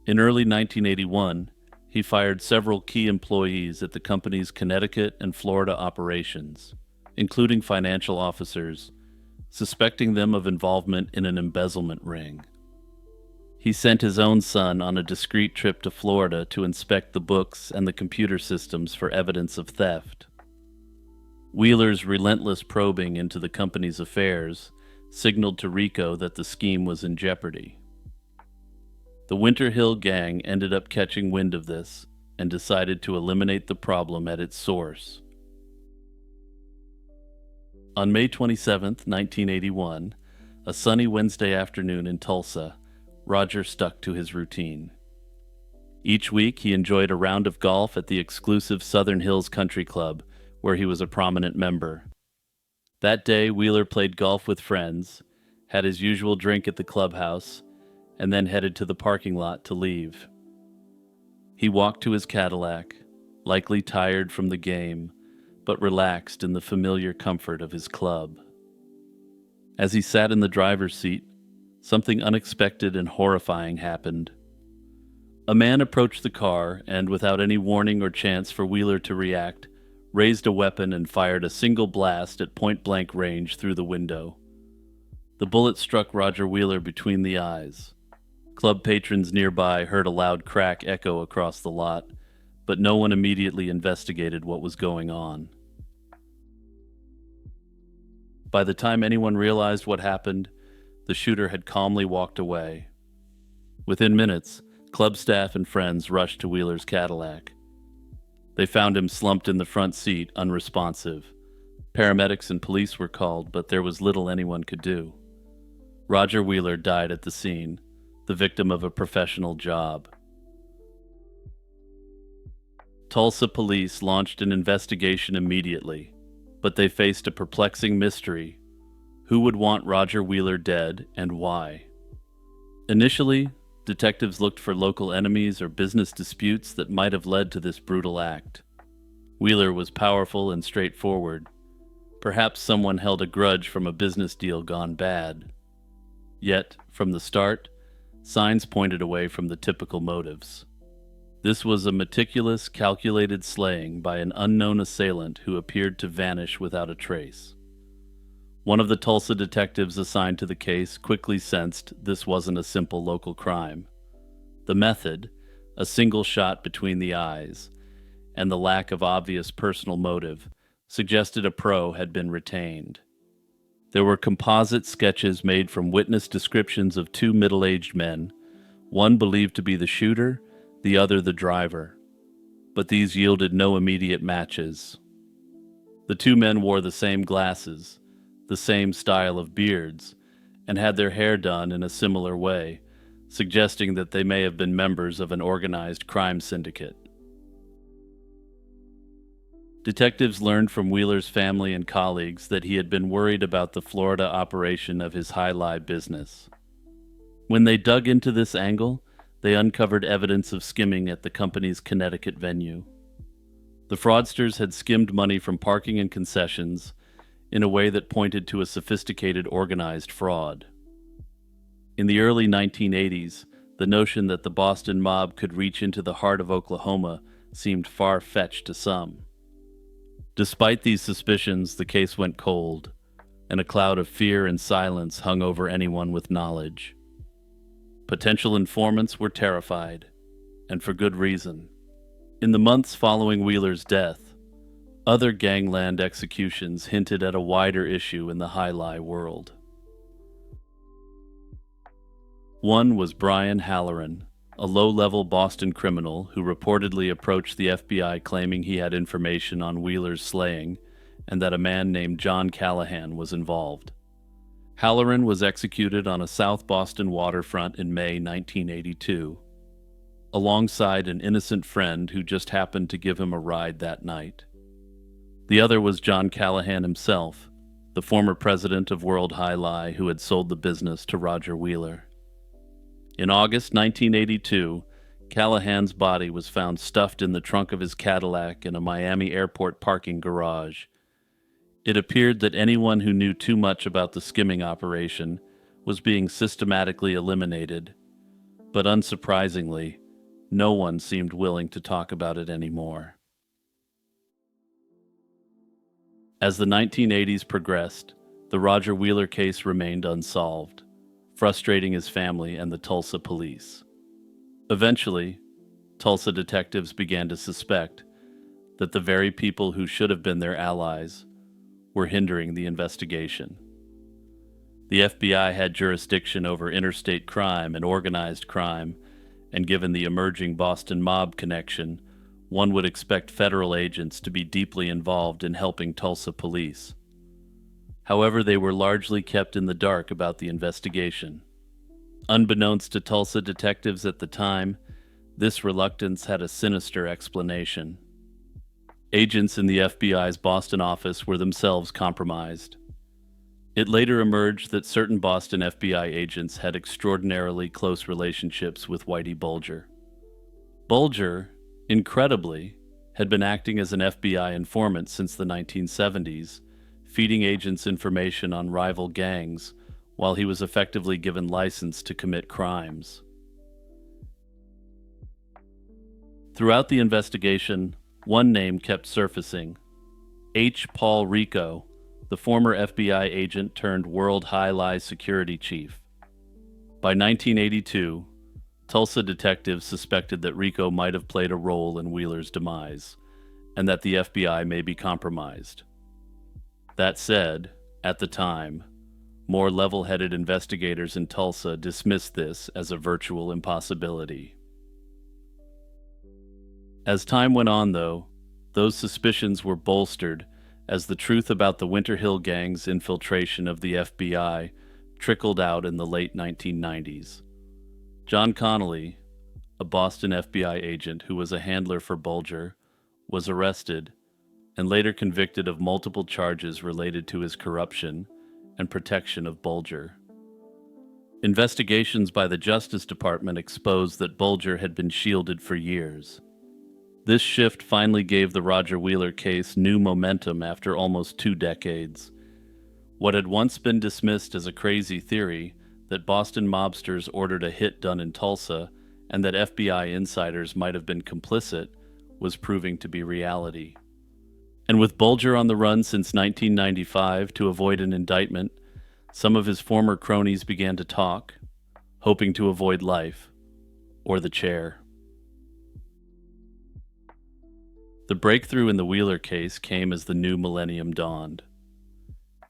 In early 1981, he fired several key employees at the company's Connecticut and Florida operations, including financial officers, suspecting them of involvement in an embezzlement ring. He sent his own son on a discreet trip to Florida to inspect the books and the computer systems for evidence of theft. Wheeler's relentless probing into the company's affairs signaled to Rico that the scheme was in jeopardy. The Winter Hill Gang ended up catching wind of this and decided to eliminate the problem at its source. On May 27, 1981, a sunny Wednesday afternoon in Tulsa, Roger stuck to his routine. Each week, he enjoyed a round of golf at the exclusive Southern Hills Country Club, where he was a prominent member. That day, Wheeler played golf with friends, had his usual drink at the clubhouse, and then headed to the parking lot to leave. He walked to his Cadillac, likely tired from the game, but relaxed in the familiar comfort of his club. As he sat in the driver's seat, something unexpected and horrifying happened. A man approached the car and, without any warning or chance for Wheeler to react, raised a weapon and fired a single blast at point-blank range through the window. The bullet struck Roger Wheeler between the eyes. Club patrons nearby heard a loud crack echo across the lot, but no one immediately investigated what was going on. By the time anyone realized what happened, the shooter had calmly walked away. Within minutes, club staff and friends rushed to Wheeler's Cadillac. They found him slumped in the front seat, unresponsive. Paramedics and police were called, but there was little anyone could do. Roger Wheeler died at the scene, the victim of a professional job. Tulsa police launched an investigation immediately, but they faced a perplexing mystery. Who would want Roger Wheeler dead, and why? Initially, detectives looked for local enemies or business disputes that might have led to this brutal act. Wheeler was powerful and straightforward. Perhaps someone held a grudge from a business deal gone bad. Yet, from the start, signs pointed away from the typical motives. This was a meticulous, calculated slaying by an unknown assailant who appeared to vanish without a trace. One of the Tulsa detectives assigned to the case quickly sensed this wasn't a simple local crime. The method, a single shot between the eyes, and the lack of obvious personal motive, suggested a pro had been retained. There were composite sketches made from witness descriptions of two middle-aged men, one believed to be the shooter, the other the driver. But these yielded no immediate matches. The two men wore the same glasses, the same style of beards, and had their hair done in a similar way, suggesting that they may have been members of an organized crime syndicate. Detectives learned from Wheeler's family and colleagues that he had been worried about the Florida operation of his high-lie business. When they dug into this angle, they uncovered evidence of skimming at the company's Connecticut venue. The fraudsters had skimmed money from parking and concessions in a way that pointed to a sophisticated organized fraud. In the early 1980s, the notion that the Boston mob could reach into the heart of Oklahoma seemed far-fetched to some. Despite these suspicions, the case went cold, and a cloud of fear and silence hung over anyone with knowledge. Potential informants were terrified, and for good reason. In the months following Wheeler's death, other gangland executions hinted at a wider issue in the high-lie world. One was Brian Halloran, a low-level Boston criminal who reportedly approached the FBI claiming he had information on Wheeler's slaying and that a man named John Callahan was involved. Halloran was executed on a South Boston waterfront in May 1982, alongside an innocent friend who just happened to give him a ride that night. The other was John Callahan himself, the former president of World High Lie who had sold the business to Roger Wheeler. In August 1982, Callahan's body was found stuffed in the trunk of his Cadillac in a Miami airport parking garage. It appeared that anyone who knew too much about the skimming operation was being systematically eliminated, but unsurprisingly, no one seemed willing to talk about it anymore. As the 1980s progressed, the Roger Wheeler case remained unsolved, frustrating his family and the Tulsa police. Eventually, Tulsa detectives began to suspect that the very people who should have been their allies were hindering the investigation. The FBI had jurisdiction over interstate crime and organized crime, and given the emerging Boston mob connection, one would expect federal agents to be deeply involved in helping Tulsa police. However, they were largely kept in the dark about the investigation. Unbeknownst to Tulsa detectives at the time, this reluctance had a sinister explanation. Agents in the FBI's Boston office were themselves compromised. It later emerged that certain Boston FBI agents had extraordinarily close relationships with Whitey Bulger. Bulger, incredibly, had been acting as an FBI informant since the 1970s, feeding agents information on rival gangs while he was effectively given license to commit crimes. Throughout the investigation, one name kept surfacing: H. Paul Rico, the former FBI agent turned World High Lie security chief. By 1982, Tulsa detectives suspected that Rico might have played a role in Wheeler's demise, and that the FBI may be compromised. That said, at the time, more level-headed investigators in Tulsa dismissed this as a virtual impossibility. As time went on, though, those suspicions were bolstered as the truth about the Winter Hill Gang's infiltration of the FBI trickled out in the late 1990s. John Connolly, a Boston FBI agent who was a handler for Bulger, was arrested and later convicted of multiple charges related to his corruption and protection of Bulger. Investigations by the Justice Department exposed that Bulger had been shielded for years. This shift finally gave the Roger Wheeler case new momentum after almost 2 decades. What had once been dismissed as a crazy theory that Boston mobsters ordered a hit done in Tulsa and that FBI insiders might have been complicit was proving to be reality. And with Bulger on the run since 1995 to avoid an indictment, some of his former cronies began to talk, hoping to avoid life or the chair. The breakthrough in the Wheeler case came as the new millennium dawned.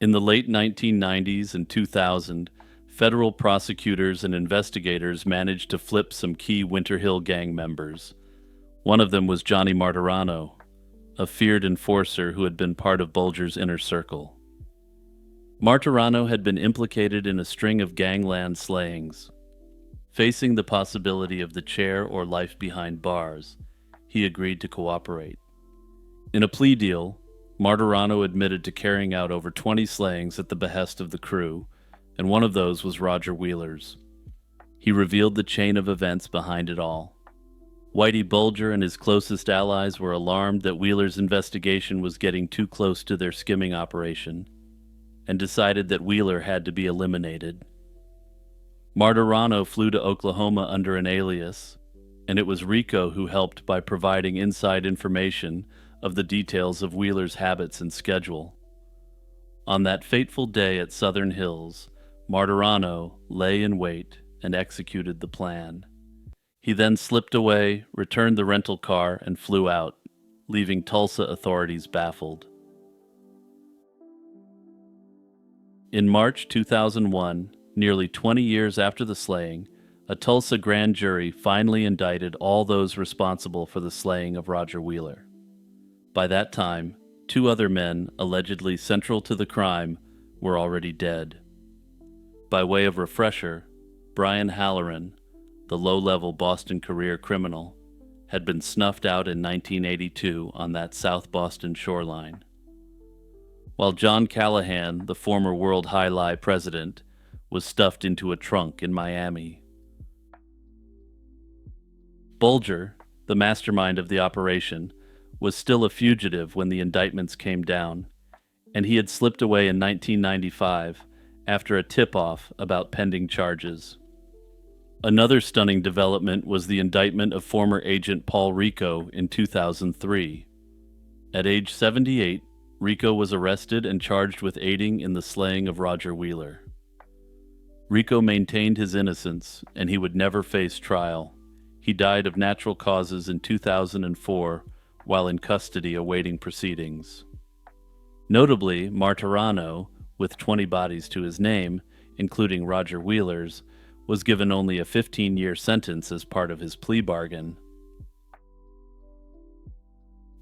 In the late 1990s and 2000, federal prosecutors and investigators managed to flip some key Winter Hill Gang members. One of them was Johnny Martirano, a feared enforcer who had been part of Bulger's inner circle. Martirano had been implicated in a string of gangland slayings. Facing the possibility of the chair or life behind bars, he agreed to cooperate. In a plea deal, Martirano admitted to carrying out over 20 slayings at the behest of the crew, and one of those was Roger Wheeler's. He revealed the chain of events behind it all. Whitey Bulger and his closest allies were alarmed that Wheeler's investigation was getting too close to their skimming operation, and decided that Wheeler had to be eliminated. Martirano flew to Oklahoma under an alias, and it was Rico who helped by providing inside information of the details of Wheeler's habits and schedule. On that fateful day at Southern Hills, Martirano lay in wait and executed the plan. He then slipped away, returned the rental car, and flew out, leaving Tulsa authorities baffled. In March 2001, nearly 20 years after the slaying, a Tulsa grand jury finally indicted all those responsible for the slaying of Roger Wheeler. By that time, 2 other men allegedly central to the crime were already dead. By way of refresher, Brian Halloran, the low-level Boston career criminal, had been snuffed out in 1982 on that South Boston shoreline. While John Callahan, the former World High Lie president, was stuffed into a trunk in Miami. Bulger, the mastermind of the operation, was still a fugitive when the indictments came down, and he had slipped away in 1995 after a tip-off about pending charges. Another stunning development was the indictment of former agent Paul Rico in 2003. At age 78, Rico was arrested and charged with aiding in the slaying of Roger Wheeler. Rico maintained his innocence, and he would never face trial. He died of natural causes in 2004 while in custody awaiting proceedings. Notably, Martirano, with 20 bodies to his name, including Roger Wheeler's, was given only a 15-year sentence as part of his plea bargain.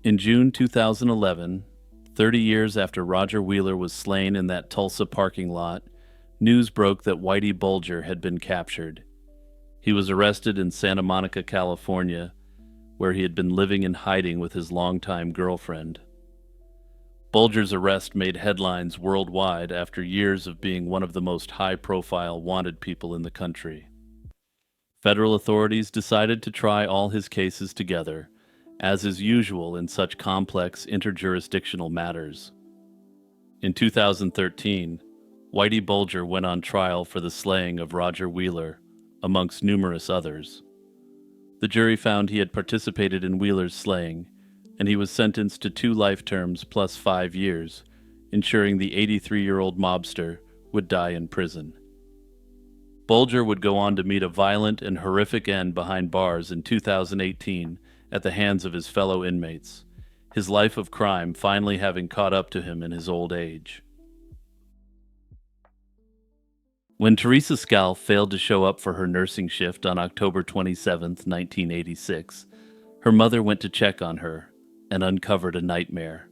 In June 2011, 30 years after Roger Wheeler was slain in that Tulsa parking lot, news broke that Whitey Bulger had been captured. He was arrested in Santa Monica, California, where he had been living in hiding with his longtime girlfriend. Bulger's arrest made headlines worldwide after years of being one of the most high-profile wanted people in the country. Federal authorities decided to try all his cases together as is usual in such complex interjurisdictional matters. In 2013, Whitey Bulger went on trial for the slaying of Roger Wheeler, amongst numerous others. The jury found he had participated in Wheeler's slaying, and he was sentenced to 2 life terms plus 5 years, ensuring the 83-year-old mobster would die in prison. Bulger would go on to meet a violent and horrific end behind bars in 2018 at the hands of his fellow inmates, his life of crime finally having caught up to him in his old age. When Teresa Scal failed to show up for her nursing shift on October 27, 1986, her mother went to check on her and uncovered a nightmare.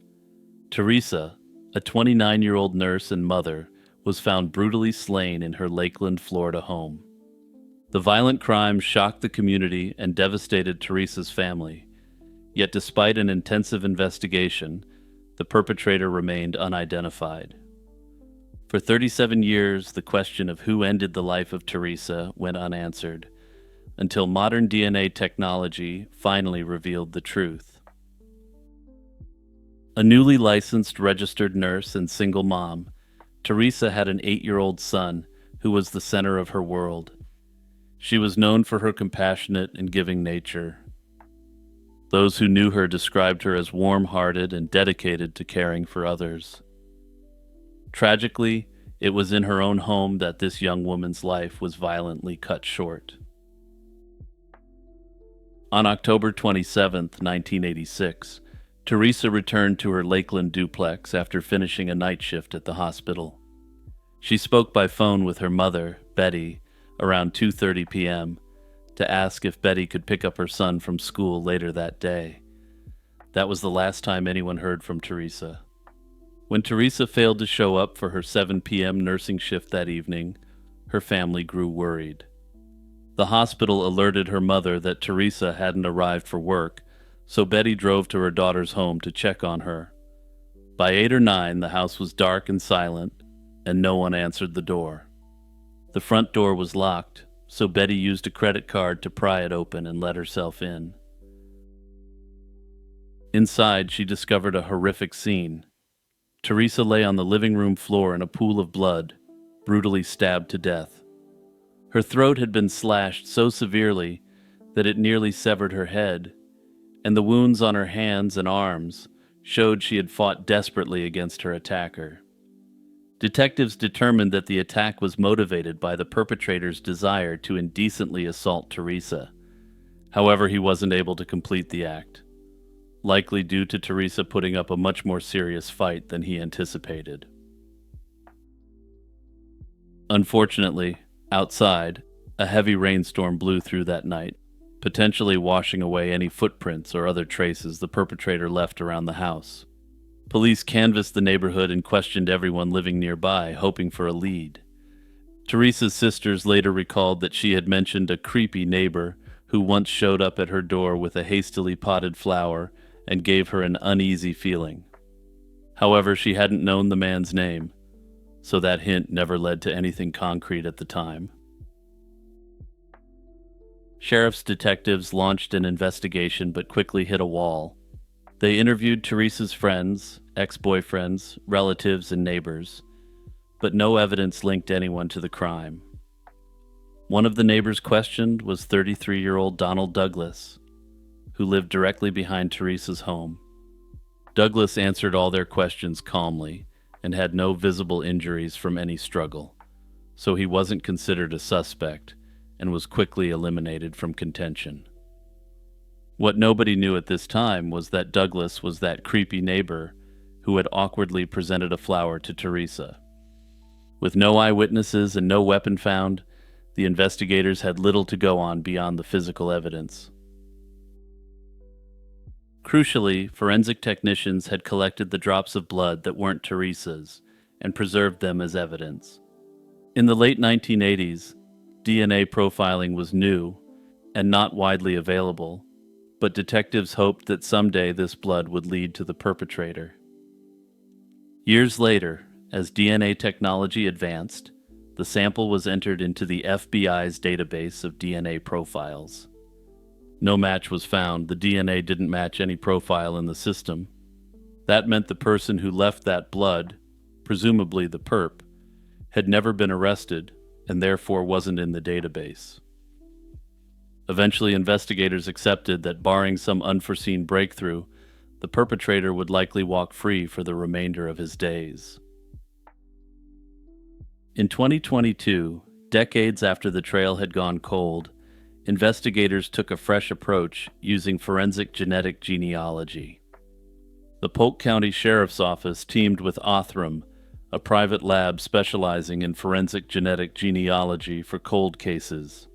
Teresa, a 29-year-old nurse and mother, was found brutally slain in her Lakeland, Florida home. The violent crime shocked the community and devastated Teresa's family. Yet despite an intensive investigation, the perpetrator remained unidentified. For 37 years, the question of who ended the life of Teresa went unanswered, until modern DNA technology finally revealed the truth. A newly licensed registered nurse and single mom, Teresa had an 8-year-old son who was the center of her world. She was known for her compassionate and giving nature. Those who knew her described her as warm-hearted and dedicated to caring for others. Tragically, it was in her own home that this young woman's life was violently cut short. On October 27, 1986, Teresa returned to her Lakeland duplex after finishing a night shift at the hospital. She spoke by phone with her mother, Betty, around 2:30 p.m. to ask if Betty could pick up her son from school later that day. That was the last time anyone heard from Teresa. When Teresa failed to show up for her 7 p.m. nursing shift that evening, her family grew worried. The hospital alerted her mother that Teresa hadn't arrived for work, so Betty drove to her daughter's home to check on her. By 8 or 9, the house was dark and silent, and no one answered the door. The front door was locked, so Betty used a credit card to pry it open and let herself in. Inside, she discovered a horrific scene. Teresa lay on the living room floor in a pool of blood, brutally stabbed to death. Her throat had been slashed so severely that it nearly severed her head, and the wounds on her hands and arms showed she had fought desperately against her attacker. Detectives determined that the attack was motivated by the perpetrator's desire to indecently assault Teresa. However, he wasn't able to complete the act, likely due to Teresa putting up a much more serious fight than he anticipated. Unfortunately, outside, a heavy rainstorm blew through that night, potentially washing away any footprints or other traces the perpetrator left around the house. Police canvassed the neighborhood and questioned everyone living nearby, hoping for a lead. Teresa's sisters later recalled that she had mentioned a creepy neighbor who once showed up at her door with a hastily potted flower and gave her an uneasy feeling. However, she hadn't known the man's name, so that hint never led to anything concrete at the time. Sheriff's detectives launched an investigation but quickly hit a wall. They interviewed Teresa's friends, ex-boyfriends, relatives, and neighbors, but no evidence linked anyone to the crime. One of the neighbors questioned was 33-year-old Donald Douglas, who lived directly behind Teresa's home. Douglas answered all their questions calmly and had no visible injuries from any struggle, so he wasn't considered a suspect and was quickly eliminated from contention. What nobody knew at this time was that Douglas was that creepy neighbor who had awkwardly presented a flower to Teresa. With no eyewitnesses and no weapon found, the investigators had little to go on beyond the physical evidence. Crucially, forensic technicians had collected the drops of blood that weren't Teresa's and preserved them as evidence. In the late 1980s, DNA profiling was new and not widely available, but detectives hoped that someday this blood would lead to the perpetrator. Years later, as DNA technology advanced, the sample was entered into the FBI's database of DNA profiles. No match was found. The DNA didn't match any profile in the system. That meant the person who left that blood, presumably the perp, had never been arrested and therefore wasn't in the database. Eventually, investigators accepted that barring some unforeseen breakthrough, the perpetrator would likely walk free for the remainder of his days. In 2022, decades after the trail had gone cold, investigators took a fresh approach using forensic genetic genealogy. The Polk County Sheriff's Office teamed with Othram, a private lab specializing in forensic genetic genealogy for cold cases.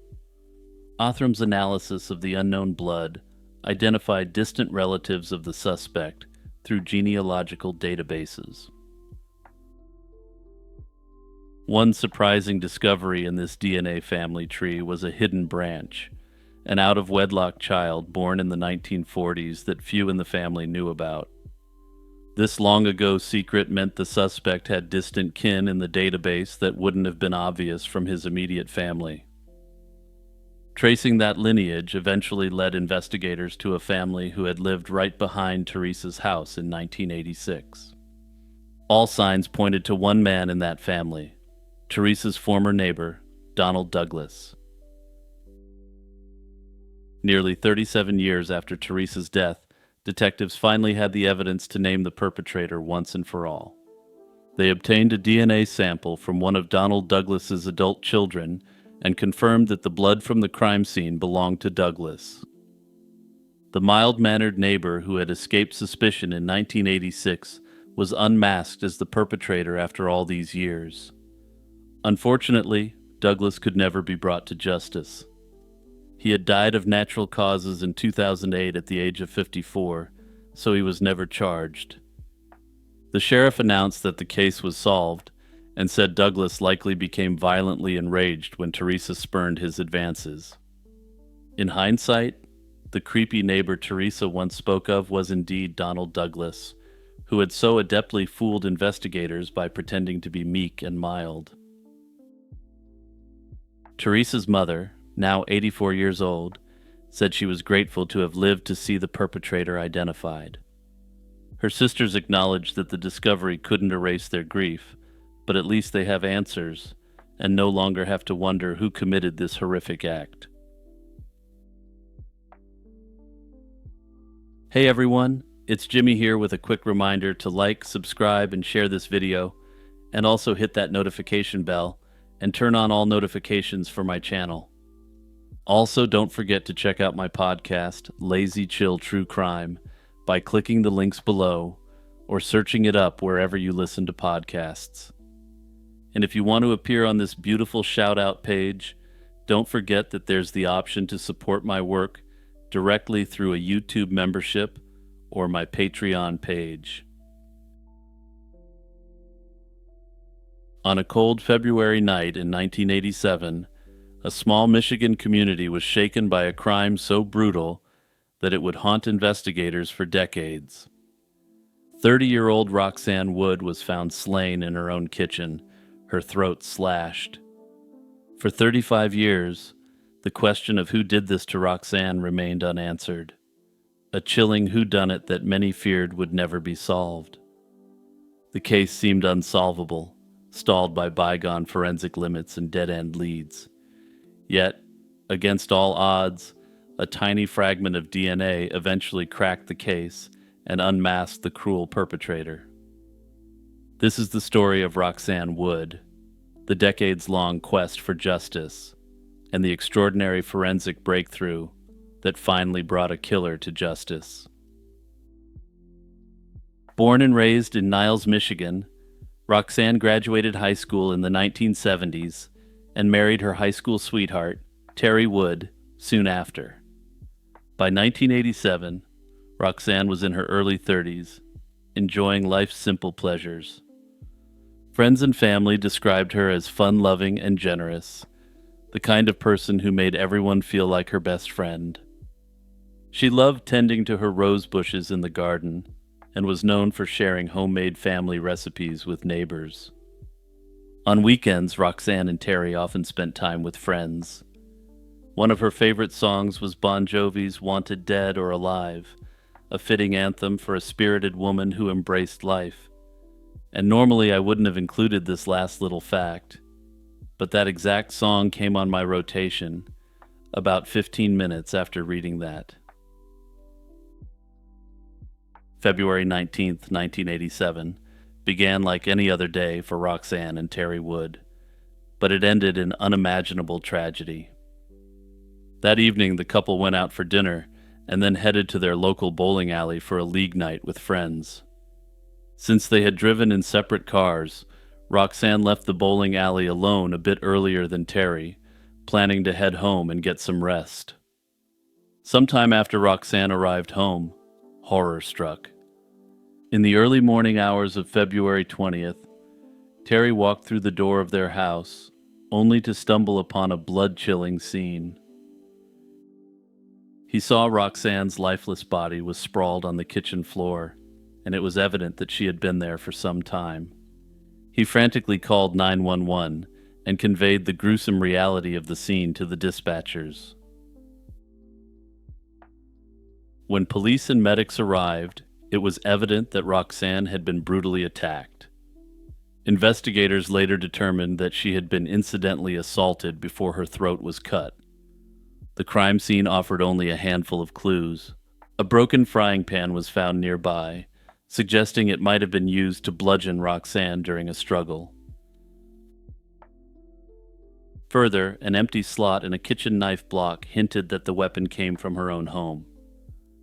Othram's analysis of the unknown blood identified distant relatives of the suspect through genealogical databases. One surprising discovery in this DNA family tree was a hidden branch, an out-of-wedlock child born in the 1940s that few in the family knew about. This long-ago secret meant the suspect had distant kin in the database that wouldn't have been obvious from his immediate family. Tracing that lineage eventually led investigators to a family who had lived right behind Teresa's house in 1986. All signs pointed to one man in that family, Teresa's former neighbor, Donald Douglas. Nearly 37 years after Teresa's death, detectives finally had the evidence to name the perpetrator once and for all. They obtained a DNA sample from one of Donald Douglas's adult children and confirmed that the blood from the crime scene belonged to Douglas. The mild-mannered neighbor who had escaped suspicion in 1986 was unmasked as the perpetrator after all these years. Unfortunately, Douglas could never be brought to justice. He had died of natural causes in 2008 at the age of 54, so he was never charged. The sheriff announced that the case was solved and said Douglas likely became violently enraged when Teresa spurned his advances. In hindsight, the creepy neighbor Teresa once spoke of was indeed Donald Douglas, who had so adeptly fooled investigators by pretending to be meek and mild. Teresa's mother, now 84 years old, said she was grateful to have lived to see the perpetrator identified. Her sisters acknowledged that the discovery couldn't erase their grief, but at least they have answers and no longer have to wonder who committed this horrific act. Hey everyone, it's Jimmy here with a quick reminder to like, subscribe, and share this video, and also hit that notification bell and turn on all notifications for my channel. Also, don't forget to check out my podcast, Lazy Chill True Crime, by clicking the links below or searching it up wherever you listen to podcasts. And if you want to appear on this beautiful shout-out page, don't forget that there's the option to support my work directly through a YouTube membership or my Patreon page. On a cold February night in 1987, a small Michigan community was shaken by a crime so brutal that it would haunt investigators for decades. 30-year-old Roxanne Wood was found slain in her own kitchen, her throat slashed. For 35 years, the question of who did this to Roxanne remained unanswered, a chilling whodunit that many feared would never be solved. The case seemed unsolvable, stalled by bygone forensic limits and dead-end leads. Yet, against all odds, a tiny fragment of DNA eventually cracked the case and unmasked the cruel perpetrator. This is the story of Roxanne Wood, the decades-long quest for justice, and the extraordinary forensic breakthrough that finally brought a killer to justice. Born and raised in Niles, Michigan, Roxanne graduated high school in the 1970s and married her high school sweetheart, Terry Wood, soon after. By 1987, Roxanne was in her early 30s, enjoying life's simple pleasures. Friends and family described her as fun-loving and generous, the kind of person who made everyone feel like her best friend. She loved tending to her rose bushes in the garden and was known for sharing homemade family recipes with neighbors. On weekends, Roxanne and Terry often spent time with friends. One of her favorite songs was Bon Jovi's Wanted Dead or Alive, a fitting anthem for a spirited woman who embraced life. And normally I wouldn't have included this last little fact, but that exact song came on my rotation about 15 minutes after reading that. February 19th, 1987, began like any other day for Roxanne and Terry Wood, but it ended in unimaginable tragedy. That evening, the couple went out for dinner and then headed to their local bowling alley for a league night with friends. Since they had driven in separate cars, Roxanne left the bowling alley alone a bit earlier than Terry, planning to head home and get some rest. Sometime after Roxanne arrived home, horror struck. In the early morning hours of February 20th, Terry walked through the door of their house, only to stumble upon a blood-chilling scene. He saw Roxanne's lifeless body was sprawled on the kitchen floor, and it was evident that she had been there for some time. He frantically called 911 and conveyed the gruesome reality of the scene to the dispatchers. When police and medics arrived, it was evident that Roxanne had been brutally attacked. Investigators later determined that she had been incidentally assaulted before her throat was cut. The crime scene offered only a handful of clues. A broken frying pan was found nearby, suggesting it might have been used to bludgeon Roxanne during a struggle. Further, an empty slot in a kitchen knife block hinted that the weapon came from her own home.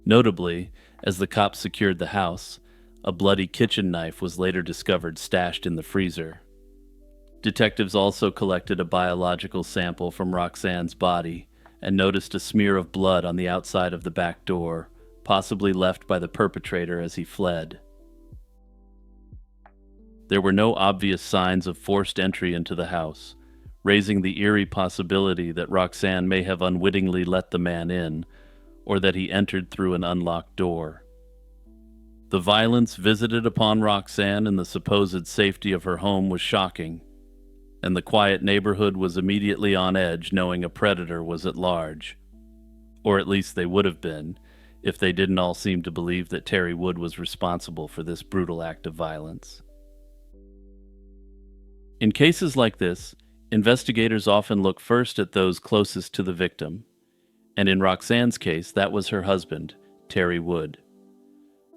Notably, as the cops secured the house, a bloody kitchen knife was later discovered stashed in the freezer. Detectives also collected a biological sample from Roxanne's body and noticed a smear of blood on the outside of the back door, possibly left by the perpetrator as he fled. There were no obvious signs of forced entry into the house, raising the eerie possibility that Roxanne may have unwittingly let the man in, or that he entered through an unlocked door. The violence visited upon Roxanne in the supposed safety of her home was shocking, and the quiet neighborhood was immediately on edge knowing a predator was at large. Or at least they would have been, if they didn't all seem to believe that Terry Wood was responsible for this brutal act of violence. In cases like this, investigators often look first at those closest to the victim, and in Roxanne's case, that was her husband, Terry Wood.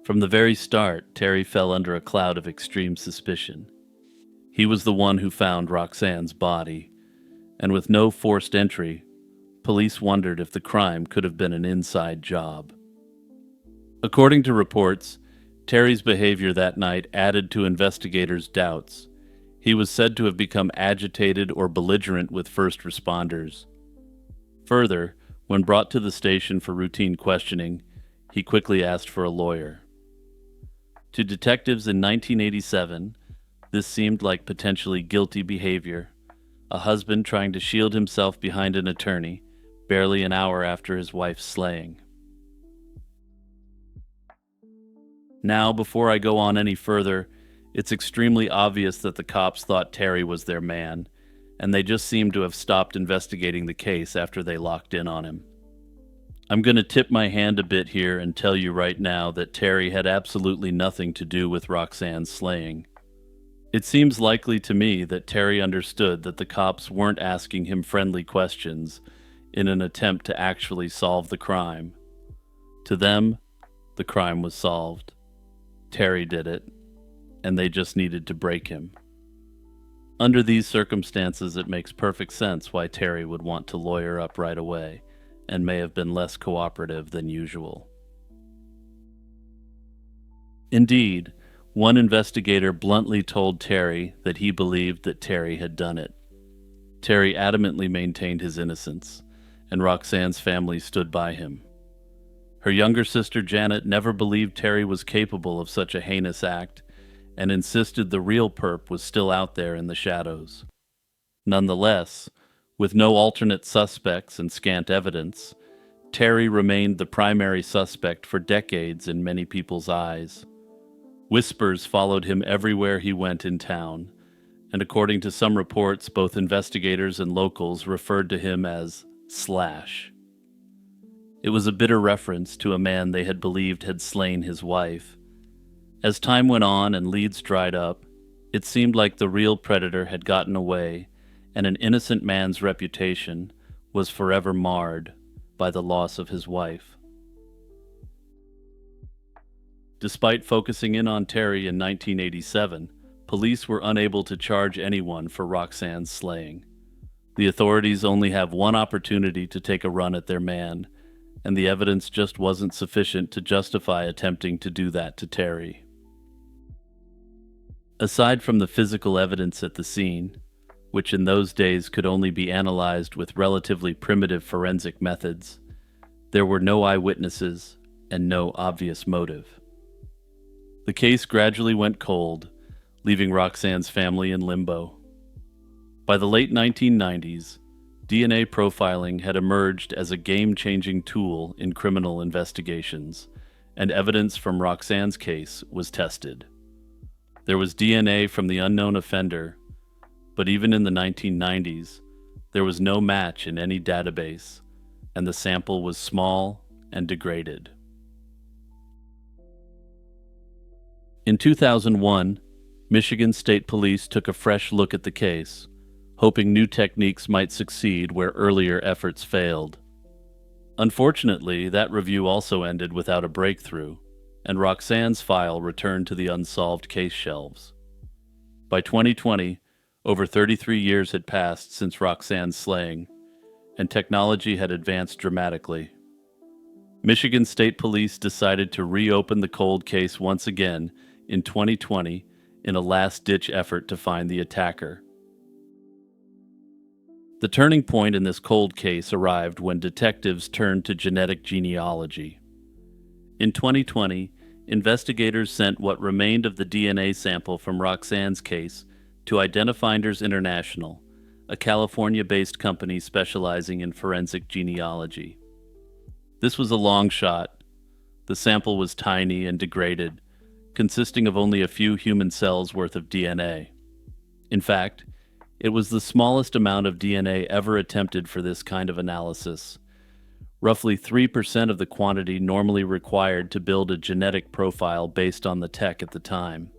From the very start, Terry fell under a cloud of extreme suspicion. He was the one who found Roxanne's body, and with no forced entry, police wondered if the crime could have been an inside job. According to reports, Terry's behavior that night added to investigators' doubts. He was said to have become agitated or belligerent with first responders. Further, when brought to the station for routine questioning, he quickly asked for a lawyer. To detectives in 1987, this seemed like potentially guilty behavior, a husband trying to shield himself behind an attorney, barely an hour after his wife's slaying. Now, before I go on any further, it's extremely obvious that the cops thought Terry was their man, and they just seem to have stopped investigating the case after they locked in on him. I'm going to tip my hand a bit here and tell you right now that Terry had absolutely nothing to do with Roxanne's slaying. It seems likely to me that Terry understood that the cops weren't asking him friendly questions in an attempt to actually solve the crime. To them, the crime was solved. Terry did it, and they just needed to break him. Under these circumstances, it makes perfect sense why Terry would want to lawyer up right away, and may have been less cooperative than usual. Indeed, one investigator bluntly told Terry that he believed that Terry had done it. Terry adamantly maintained his innocence, and Roxanne's family stood by him. Her younger sister Janet never believed Terry was capable of such a heinous act, and insisted the real perp was still out there in the shadows. Nonetheless, with no alternate suspects and scant evidence, Terry remained the primary suspect for decades in many people's eyes. Whispers followed him everywhere he went in town, and according to some reports, both investigators and locals referred to him as slash. It was a bitter reference to a man they had believed had slain his wife. As time went on and leads dried up, it seemed like the real predator had gotten away, and an innocent man's reputation was forever marred by the loss of his wife. Despite focusing in on Terry in 1987, police were unable to charge anyone for Roxanne's slaying. The authorities only have one opportunity to take a run at their man, and the evidence just wasn't sufficient to justify attempting to do that to Terry. Aside from the physical evidence at the scene, which in those days could only be analyzed with relatively primitive forensic methods, there were no eyewitnesses and no obvious motive. The case gradually went cold, leaving Roxanne's family in limbo. By the late 1990s, DNA profiling had emerged as a game-changing tool in criminal investigations, and evidence from Roxanne's case was tested. There was DNA from the unknown offender, but even in the 1990s, there was no match in any database, and the sample was small and degraded. In 2001, Michigan State Police took a fresh look at the case, hoping new techniques might succeed where earlier efforts failed. Unfortunately, that review also ended without a breakthrough, and Roxanne's file returned to the unsolved case shelves. By 2020, over 33 years had passed since Roxanne's slaying, and technology had advanced dramatically. Michigan State Police decided to reopen the cold case once again in 2020 in a last-ditch effort to find the attacker. The turning point in this cold case arrived when detectives turned to genetic genealogy. In 2020, investigators sent what remained of the DNA sample from Roxanne's case to Identifinders International, a California-based company specializing in forensic genealogy. This was a long shot. The sample was tiny and degraded, consisting of only a few human cells worth of DNA. In fact, it was the smallest amount of DNA ever attempted for this kind of analysis, roughly 3% of the quantity normally required to build a genetic profile based on the tech at the time.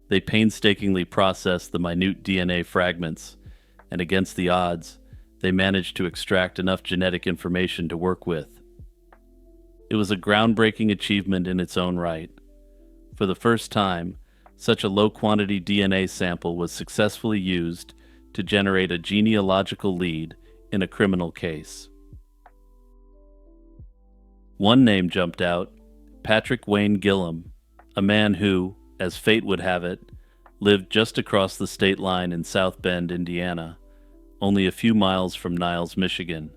They painstakingly processed the minute DNA fragments, and against the odds, they managed to extract enough genetic information to work with. It was a groundbreaking achievement in its own right. For the first time, such a low-quantity DNA sample was successfully used to generate a genealogical lead in a criminal case. One name jumped out, Patrick Wayne Gillum, a man who, as fate would have it, lived just across the state line in South Bend, Indiana, only a few miles from Niles, Michigan.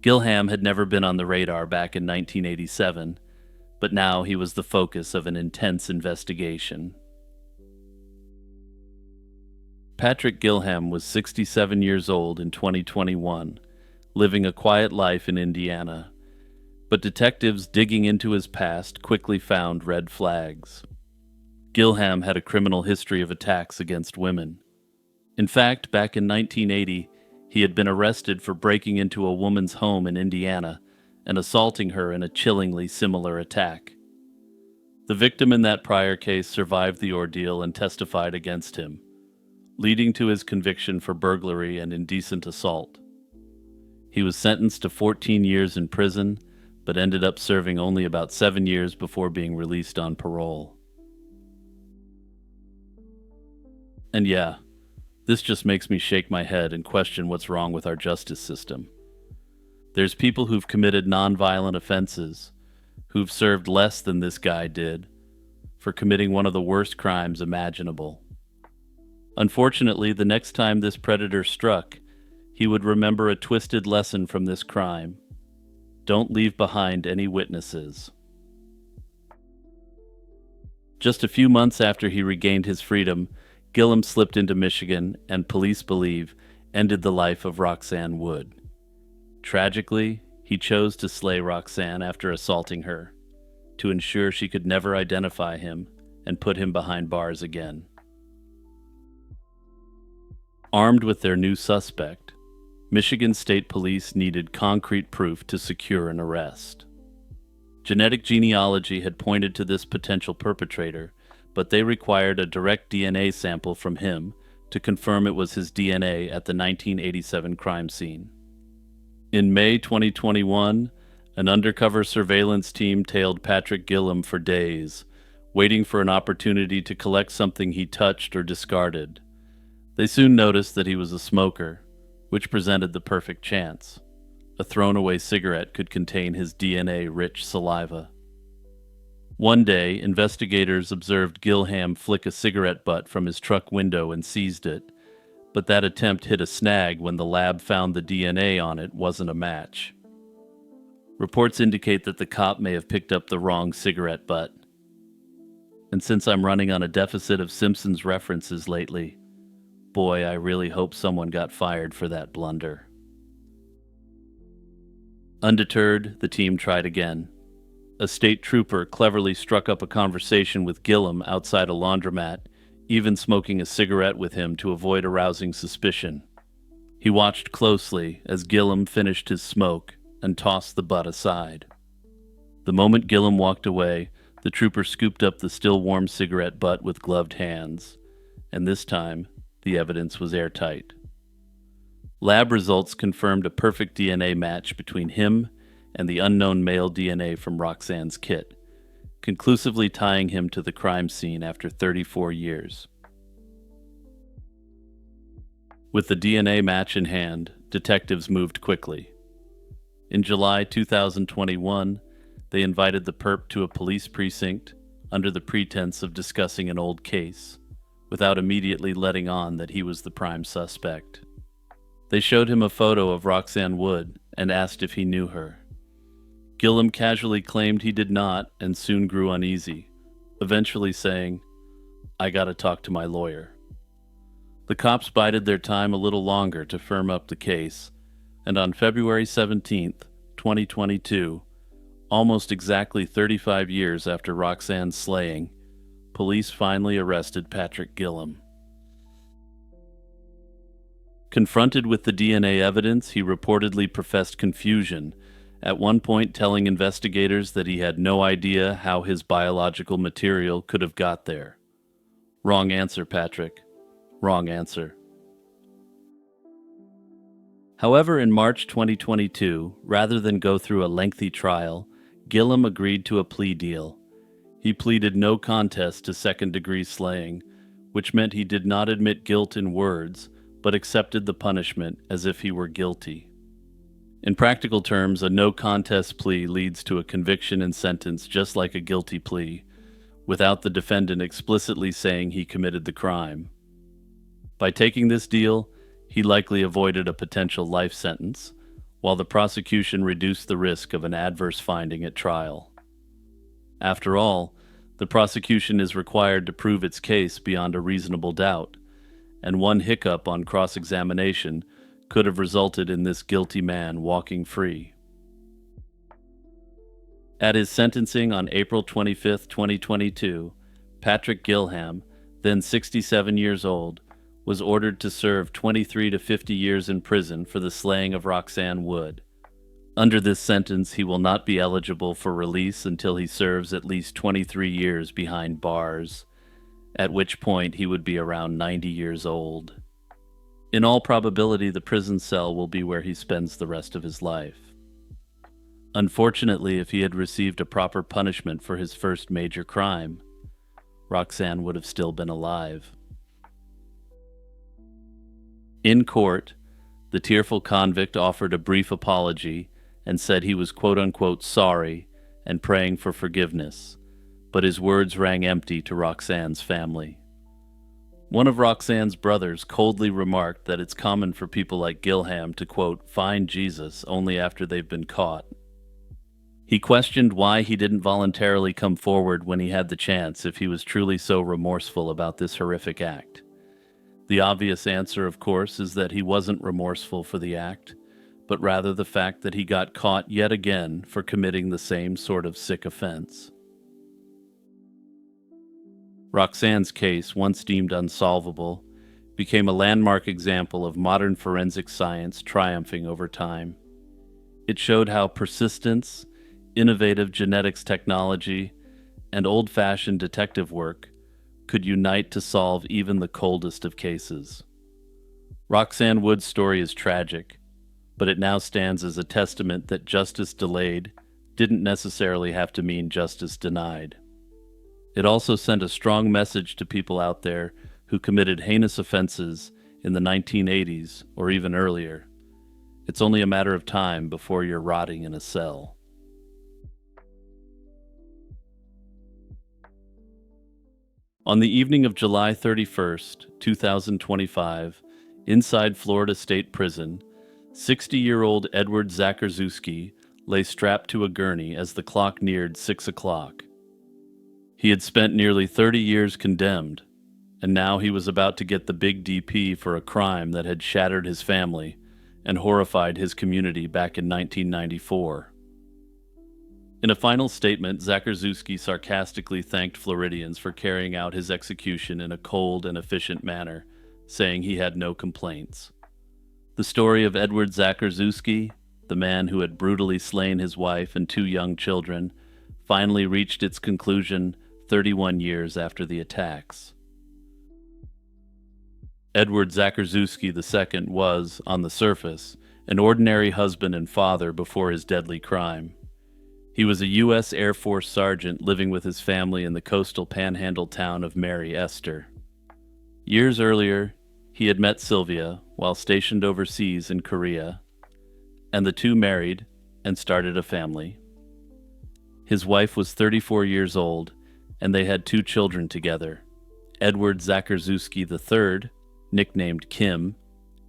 Gillham had never been on the radar back in 1987, but now he was the focus of an intense investigation. Patrick Gillham was 67 years old in 2021, living a quiet life in Indiana, but detectives digging into his past quickly found red flags. Gillham had a criminal history of attacks against women. In fact, back in 1980, he had been arrested for breaking into a woman's home in Indiana and assaulting her in a chillingly similar attack. The victim in that prior case survived the ordeal and testified against him, leading to his conviction for burglary and indecent assault. He was sentenced to 14 years in prison, but ended up serving only about 7 years before being released on parole. And yeah, this just makes me shake my head and question what's wrong with our justice system. There's people who've committed nonviolent offenses, who've served less than this guy did, for committing one of the worst crimes imaginable. Unfortunately, the next time this predator struck, he would remember a twisted lesson from this crime. Don't leave behind any witnesses. Just a few months after he regained his freedom, Gillum slipped into Michigan and police believe ended the life of Roxanne Wood. Tragically, he chose to slay Roxanne after assaulting her, to ensure she could never identify him and put him behind bars again. Armed with their new suspect, Michigan State Police needed concrete proof to secure an arrest. Genetic genealogy had pointed to this potential perpetrator, but they required a direct DNA sample from him to confirm it was his DNA at the 1987 crime scene. In May 2021, an undercover surveillance team tailed Patrick Gillum for days, waiting for an opportunity to collect something he touched or discarded. They soon noticed that he was a smoker, which presented the perfect chance. A thrown-away cigarette could contain his DNA-rich saliva. One day, investigators observed Gillham flick a cigarette butt from his truck window and seized it, but that attempt hit a snag when the lab found the DNA on it wasn't a match. Reports indicate that the cop may have picked up the wrong cigarette butt. And since I'm running on a deficit of Simpsons references lately, boy, I really hope someone got fired for that blunder. Undeterred, the team tried again. A state trooper cleverly struck up a conversation with Gillum outside a laundromat, even smoking a cigarette with him to avoid arousing suspicion. He watched closely as Gillum finished his smoke and tossed the butt aside. The moment Gillum walked away, the trooper scooped up the still warm cigarette butt with gloved hands, and this time, the evidence was airtight. Lab results confirmed a perfect DNA match between him and the unknown male DNA from Roxanne's kit, conclusively tying him to the crime scene after 34 years. With the DNA match in hand, detectives moved quickly. In July 2021, they invited the perp to a police precinct under the pretense of discussing an old case, without immediately letting on that he was the prime suspect. They showed him a photo of Roxanne Wood and asked if he knew her. Gillum casually claimed he did not and soon grew uneasy, eventually saying, "I gotta talk to my lawyer." The cops bided their time a little longer to firm up the case, and on February 17th, 2022, almost exactly 35 years after Roxanne's slaying, police finally arrested Patrick Gillum. Confronted with the DNA evidence, he reportedly professed confusion, at one point telling investigators that he had no idea how his biological material could have got there. Wrong answer, Patrick. Wrong answer. However, in March 2022, rather than go through a lengthy trial, Gillum agreed to a plea deal. He pleaded no contest to second-degree slaying, which meant he did not admit guilt in words, but accepted the punishment as if he were guilty. In practical terms, a no-contest plea leads to a conviction and sentence just like a guilty plea, without the defendant explicitly saying he committed the crime. By taking this deal, he likely avoided a potential life sentence, while the prosecution reduced the risk of an adverse finding at trial. After all, the prosecution is required to prove its case beyond a reasonable doubt, and one hiccup on cross-examination could have resulted in this guilty man walking free. At his sentencing on April 25, 2022, Patrick Gillham, then 67 years old, was ordered to serve 23 to 50 years in prison for the slaying of Roxanne Wood. Under this sentence, he will not be eligible for release until he serves at least 23 years behind bars, at which point he would be around 90 years old. In all probability, the prison cell will be where he spends the rest of his life. Unfortunately, if he had received a proper punishment for his first major crime, Roxanne would have still been alive. In court, the tearful convict offered a brief apology and said he was quote-unquote sorry and praying for forgiveness, but his words rang empty to Roxanne's family. One of Roxanne's brothers coldly remarked that it's common for people like Gillham to, quote, find Jesus only after they've been caught. He questioned why he didn't voluntarily come forward when he had the chance if he was truly so remorseful about this horrific act. The obvious answer, of course, is that he wasn't remorseful for the act, but rather the fact that he got caught yet again for committing the same sort of sick offense. Roxanne's case, once deemed unsolvable, became a landmark example of modern forensic science triumphing over time. It showed how persistence, innovative genetics technology, and old-fashioned detective work could unite to solve even the coldest of cases. Roxanne Wood's story is tragic, but it now stands as a testament that justice delayed didn't necessarily have to mean justice denied. It also sent a strong message to people out there who committed heinous offenses in the 1980s or even earlier. It's only a matter of time before you're rotting in a cell. On the evening of July 31st, 2025, inside Florida State Prison, 60-year-old Edward Zakarzewski lay strapped to a gurney as the clock neared 6 o'clock. He had spent nearly 30 years condemned, and now he was about to get the big DP for a crime that had shattered his family and horrified his community back in 1994. In a final statement, Zakarzewski sarcastically thanked Floridians for carrying out his execution in a cold and efficient manner, saying he had no complaints. The story of Edward Zakarzewski, the man who had brutally slain his wife and 2 young children, finally reached its conclusion 31 years after the attacks. Edward Zakarzewski II was, on the surface, an ordinary husband and father before his deadly crime. He was a U.S. Air Force sergeant living with his family in the coastal panhandle town of Mary Esther. Years earlier, he had met Sylvia while stationed overseas in Korea, and the two married and started a family. His wife was 34 years old, and they had 2 children together, Edward Zakarzewski III, nicknamed Kim,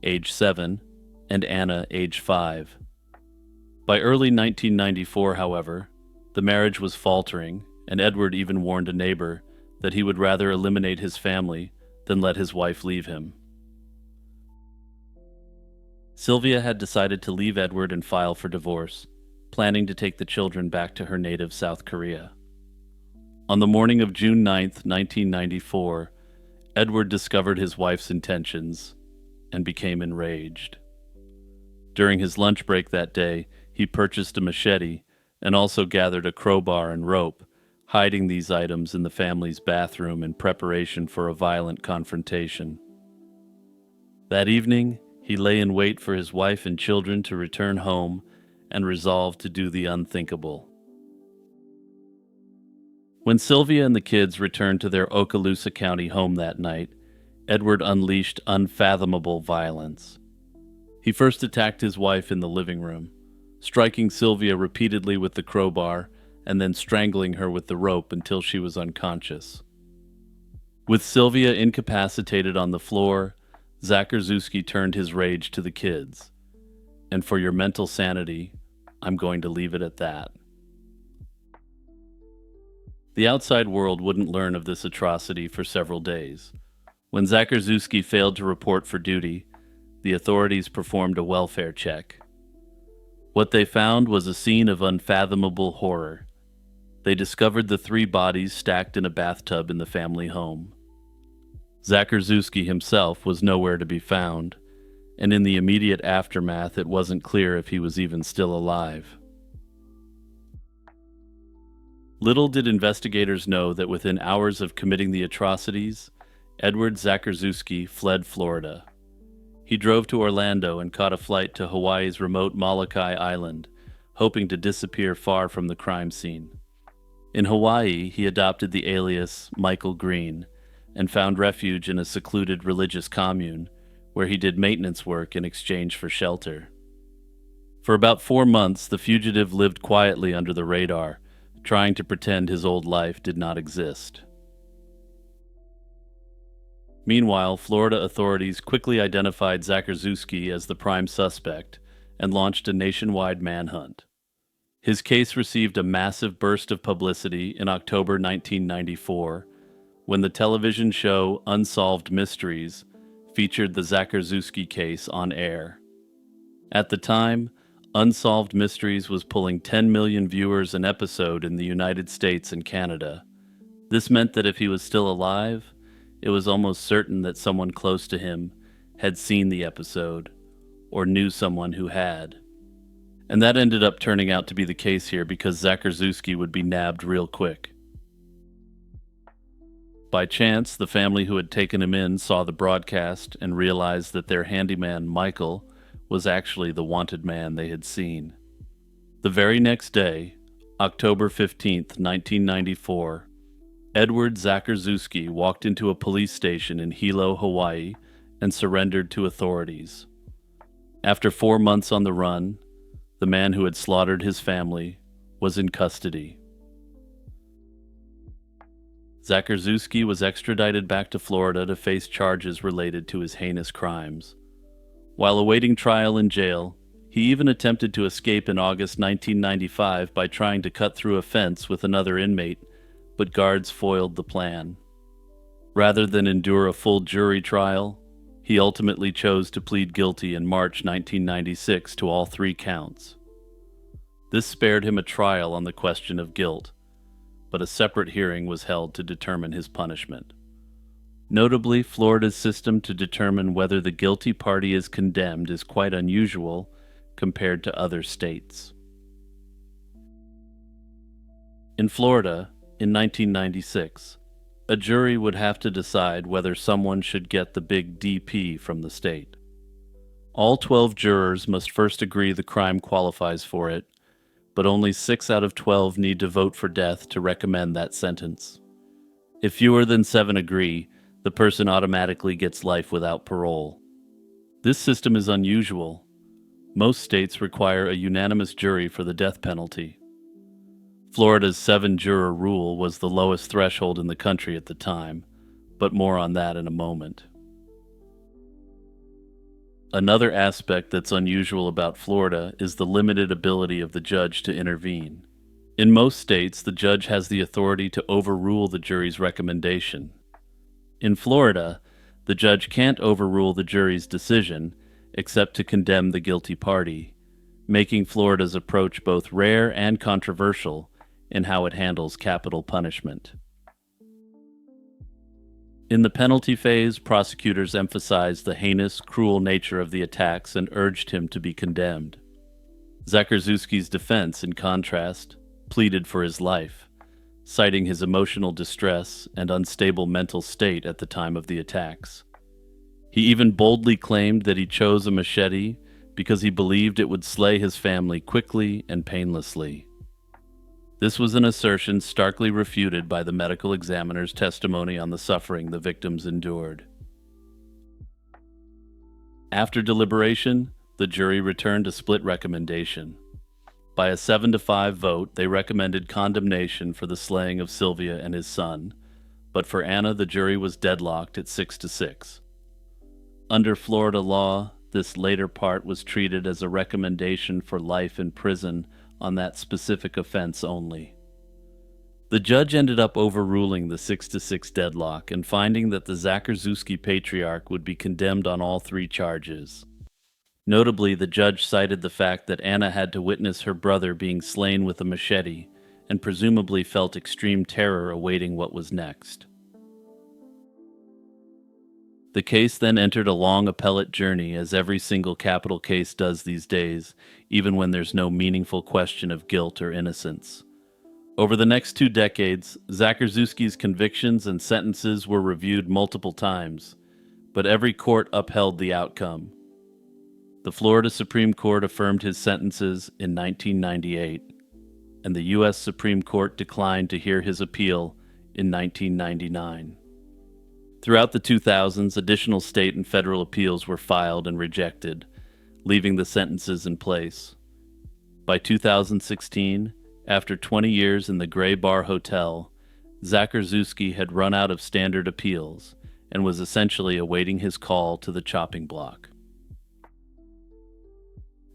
age 7, and Anna, age 5. By early 1994, however, the marriage was faltering, and Edward even warned a neighbor that he would rather eliminate his family than let his wife leave him. Sylvia had decided to leave Edward and file for divorce, planning to take the children back to her native South Korea. On the morning of June 9, 1994, Edward discovered his wife's intentions and became enraged. During his lunch break that day, he purchased a machete and also gathered a crowbar and rope, hiding these items in the family's bathroom in preparation for a violent confrontation. That evening, he lay in wait for his wife and children to return home and resolved to do the unthinkable. When Sylvia and the kids returned to their Okaloosa County home that night, Edward unleashed unfathomable violence. He first attacked his wife in the living room, striking Sylvia repeatedly with the crowbar and then strangling her with the rope until she was unconscious. With Sylvia incapacitated on the floor, Zakarzewski turned his rage to the kids. And for your mental sanity, I'm going to leave it at that. The outside world wouldn't learn of this atrocity for several days. When Zakarzewski failed to report for duty, the authorities performed a welfare check. What they found was a scene of unfathomable horror. They discovered the 3 bodies stacked in a bathtub in the family home. Zakarzewski himself was nowhere to be found, and in the immediate aftermath it wasn't clear if he was even still alive. Little did investigators know that within hours of committing the atrocities, Edward Zakarzewski fled Florida. He drove to Orlando and caught a flight to Hawaii's remote Molokai Island, hoping to disappear far from the crime scene. In Hawaii, he adopted the alias Michael Green and found refuge in a secluded religious commune where he did maintenance work in exchange for shelter. For about 4 months, the fugitive lived quietly under the radar, trying to pretend his old life did not exist. Meanwhile, Florida authorities quickly identified Zakarzewski as the prime suspect and launched a nationwide manhunt. His case received a massive burst of publicity in October 1994 when the television show Unsolved Mysteries featured the Zakarzewski case on air. At the time, Unsolved Mysteries was pulling 10 million viewers an episode in the United States and Canada. This meant that if he was still alive, it was almost certain that someone close to him had seen the episode or knew someone who had. And that ended up turning out to be the case here because Zacharzewski would be nabbed real quick. By chance, the family who had taken him in saw the broadcast and realized that their handyman, Michael, was actually the wanted man they had seen. The very next day, October 15th, 1994, Edward Zacharzewski walked into a police station in Hilo, Hawaii, and surrendered to authorities. After 4 months on the run, the man who had slaughtered his family was in custody. Zacharzewski was extradited back to Florida to face charges related to his heinous crimes. While awaiting trial in jail, he even attempted to escape in August 1995 by trying to cut through a fence with another inmate, but guards foiled the plan. Rather than endure a full jury trial, he ultimately chose to plead guilty in March 1996 to all 3 counts. This spared him a trial on the question of guilt, but a separate hearing was held to determine his punishment. Notably, Florida's system to determine whether the guilty party is condemned is quite unusual compared to other states. In Florida, in 1996, a jury would have to decide whether someone should get the big DP from the state. All 12 jurors must first agree the crime qualifies for it, but only 6 out of 12 need to vote for death to recommend that sentence. If fewer than 7 agree, the person automatically gets life without parole. This system is unusual. Most states require a unanimous jury for the death penalty. Florida's 7-juror rule was the lowest threshold in the country at the time, but more on that in a moment. Another aspect that's unusual about Florida is the limited ability of the judge to intervene. In most states, the judge has the authority to overrule the jury's recommendation. In Florida, the judge can't overrule the jury's decision except to condemn the guilty party, making Florida's approach both rare and controversial in how it handles capital punishment. In the penalty phase, prosecutors emphasized the heinous, cruel nature of the attacks and urged him to be condemned. Zacharzewski's defense, in contrast, pleaded for his life, citing his emotional distress and unstable mental state at the time of the attacks. He even boldly claimed that he chose a machete because he believed it would slay his family quickly and painlessly. This was an assertion starkly refuted by the medical examiner's testimony on the suffering the victims endured. After deliberation, the jury returned a split recommendation. By a 7-5 vote, they recommended condemnation for the slaying of Sylvia and his son, but for Anna, the jury was deadlocked at 6-6. Under Florida law, this later part was treated as a recommendation for life in prison on that specific offense only. The judge ended up overruling the 6-6 deadlock and finding that the Zacharzewski patriarch would be condemned on all 3 charges. Notably, the judge cited the fact that Anna had to witness her brother being slain with a machete and presumably felt extreme terror awaiting what was next. The case then entered a long appellate journey, as every single capital case does these days, even when there's no meaningful question of guilt or innocence. Over the next 2 decades, Zacharzewski's convictions and sentences were reviewed multiple times, but every court upheld the outcome. The Florida Supreme Court affirmed his sentences in 1998, and the U.S. Supreme Court declined to hear his appeal in 1999. Throughout the 2000s, additional state and federal appeals were filed and rejected, leaving the sentences in place. By 2016, after 20 years in the Gray Bar Hotel, Zacharzewski had run out of standard appeals and was essentially awaiting his call to the chopping block.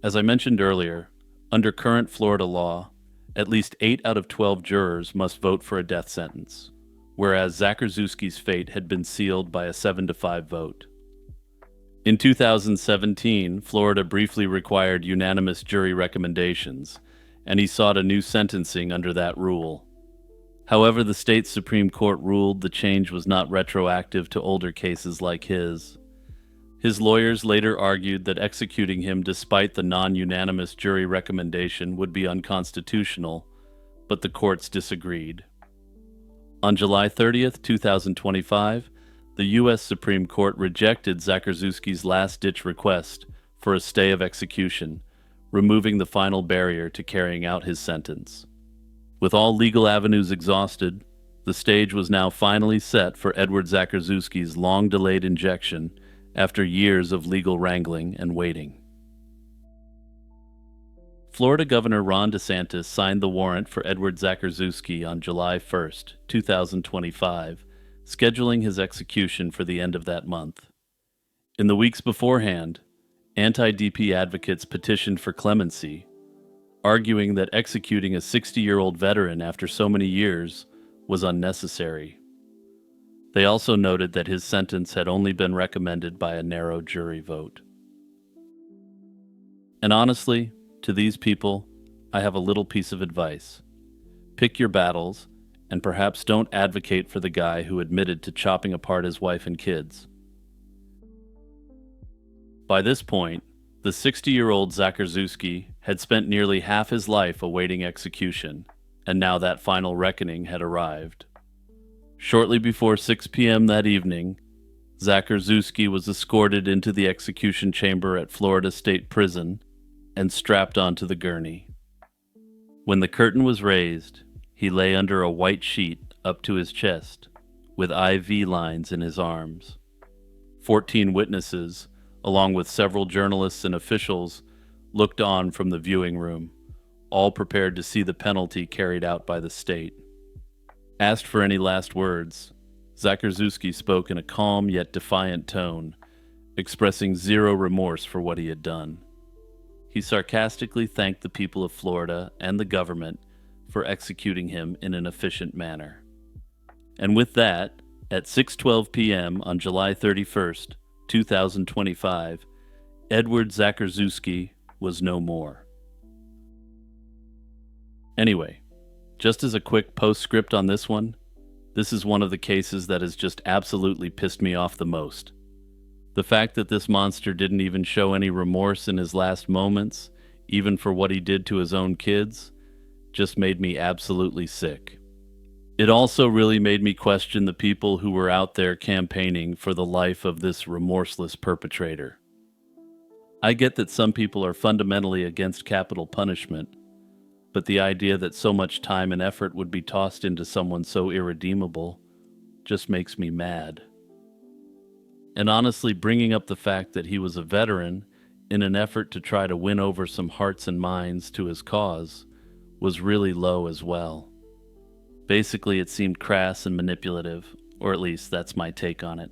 As I mentioned earlier, under current Florida law, at least 8 out of 12 jurors must vote for a death sentence, whereas Zacharzewski's fate had been sealed by a 7-5 vote. In 2017, Florida briefly required unanimous jury recommendations, and he sought a new sentencing under that rule. However, the state Supreme Court ruled the change was not retroactive to older cases like his. His lawyers later argued that executing him despite the non-unanimous jury recommendation would be unconstitutional, but the courts disagreed. On July 30th, 2025, the U.S. Supreme Court rejected Zakurzewski's last-ditch request for a stay of execution, removing the final barrier to carrying out his sentence. With all legal avenues exhausted, the stage was now finally set for Edward Zakurzewski's long-delayed injection after years of legal wrangling and waiting. Florida Governor Ron DeSantis signed the warrant for Edward Zakurzewski on July 1st, 2025, scheduling his execution for the end of that month. In the weeks beforehand, anti-DP advocates petitioned for clemency, arguing that executing a 60-year-old veteran after so many years was unnecessary. They also noted that his sentence had only been recommended by a narrow jury vote. And honestly, to these people, I have a little piece of advice. Pick your battles, and perhaps don't advocate for the guy who admitted to chopping apart his wife and kids. By this point, the 60-year-old Zakurzewski had spent nearly half his life awaiting execution, and now that final reckoning had arrived. Shortly before 6 p.m. that evening, Zakurzewski was escorted into the execution chamber at Florida State Prison and strapped onto the gurney. When the curtain was raised, he lay under a white sheet up to his chest, with IV lines in his arms. 14 witnesses, along with several journalists and officials, looked on from the viewing room, all prepared to see the penalty carried out by the state. Asked for any last words, Zakurzewski spoke in a calm yet defiant tone, expressing zero remorse for what he had done. He sarcastically thanked the people of Florida and the government for executing him in an efficient manner. And with that, at 6:12 p.m. on July 31st, 2025, Edward Zakurzewski was no more. Anyway, just as a quick postscript on this one, this is one of the cases that has just absolutely pissed me off the most. The fact that this monster didn't even show any remorse in his last moments, even for what he did to his own kids, just made me absolutely sick. It also really made me question the people who were out there campaigning for the life of this remorseless perpetrator. I get that some people are fundamentally against capital punishment, but the idea that so much time and effort would be tossed into someone so irredeemable just makes me mad. And honestly, bringing up the fact that he was a veteran in an effort to try to win over some hearts and minds to his cause was really low as well. Basically, it seemed crass and manipulative, or at least that's my take on it.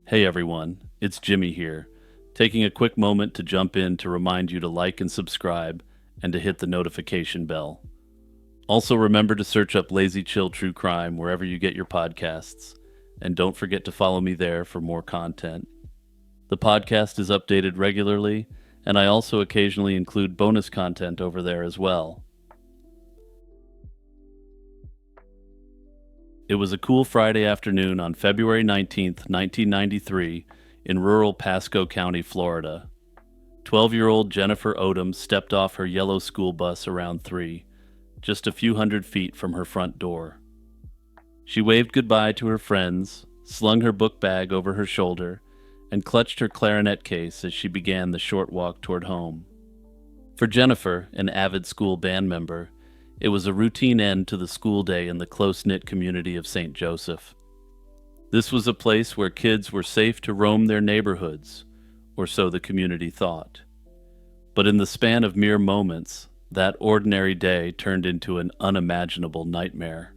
Hey everyone, it's Jimmy here, taking a quick moment to jump in to remind you to like and subscribe and to hit the notification bell. Also remember to search up Lazy Chill True Crime wherever you get your podcasts, and don't forget to follow me there for more content. The podcast is updated regularly, and I also occasionally include bonus content over there as well. It was a cool Friday afternoon on February 19th, 1993, in rural Pasco County, Florida. 12-year-old Jennifer Odom stepped off her yellow school bus around 3, just a few hundred feet from her front door. She waved goodbye to her friends, slung her book bag over her shoulder, and clutched her clarinet case as she began the short walk toward home. For Jennifer, an avid school band member, it was a routine end to the school day in the close-knit community of St. Joseph. This was a place where kids were safe to roam their neighborhoods, or so the community thought. But in the span of mere moments, that ordinary day turned into an unimaginable nightmare.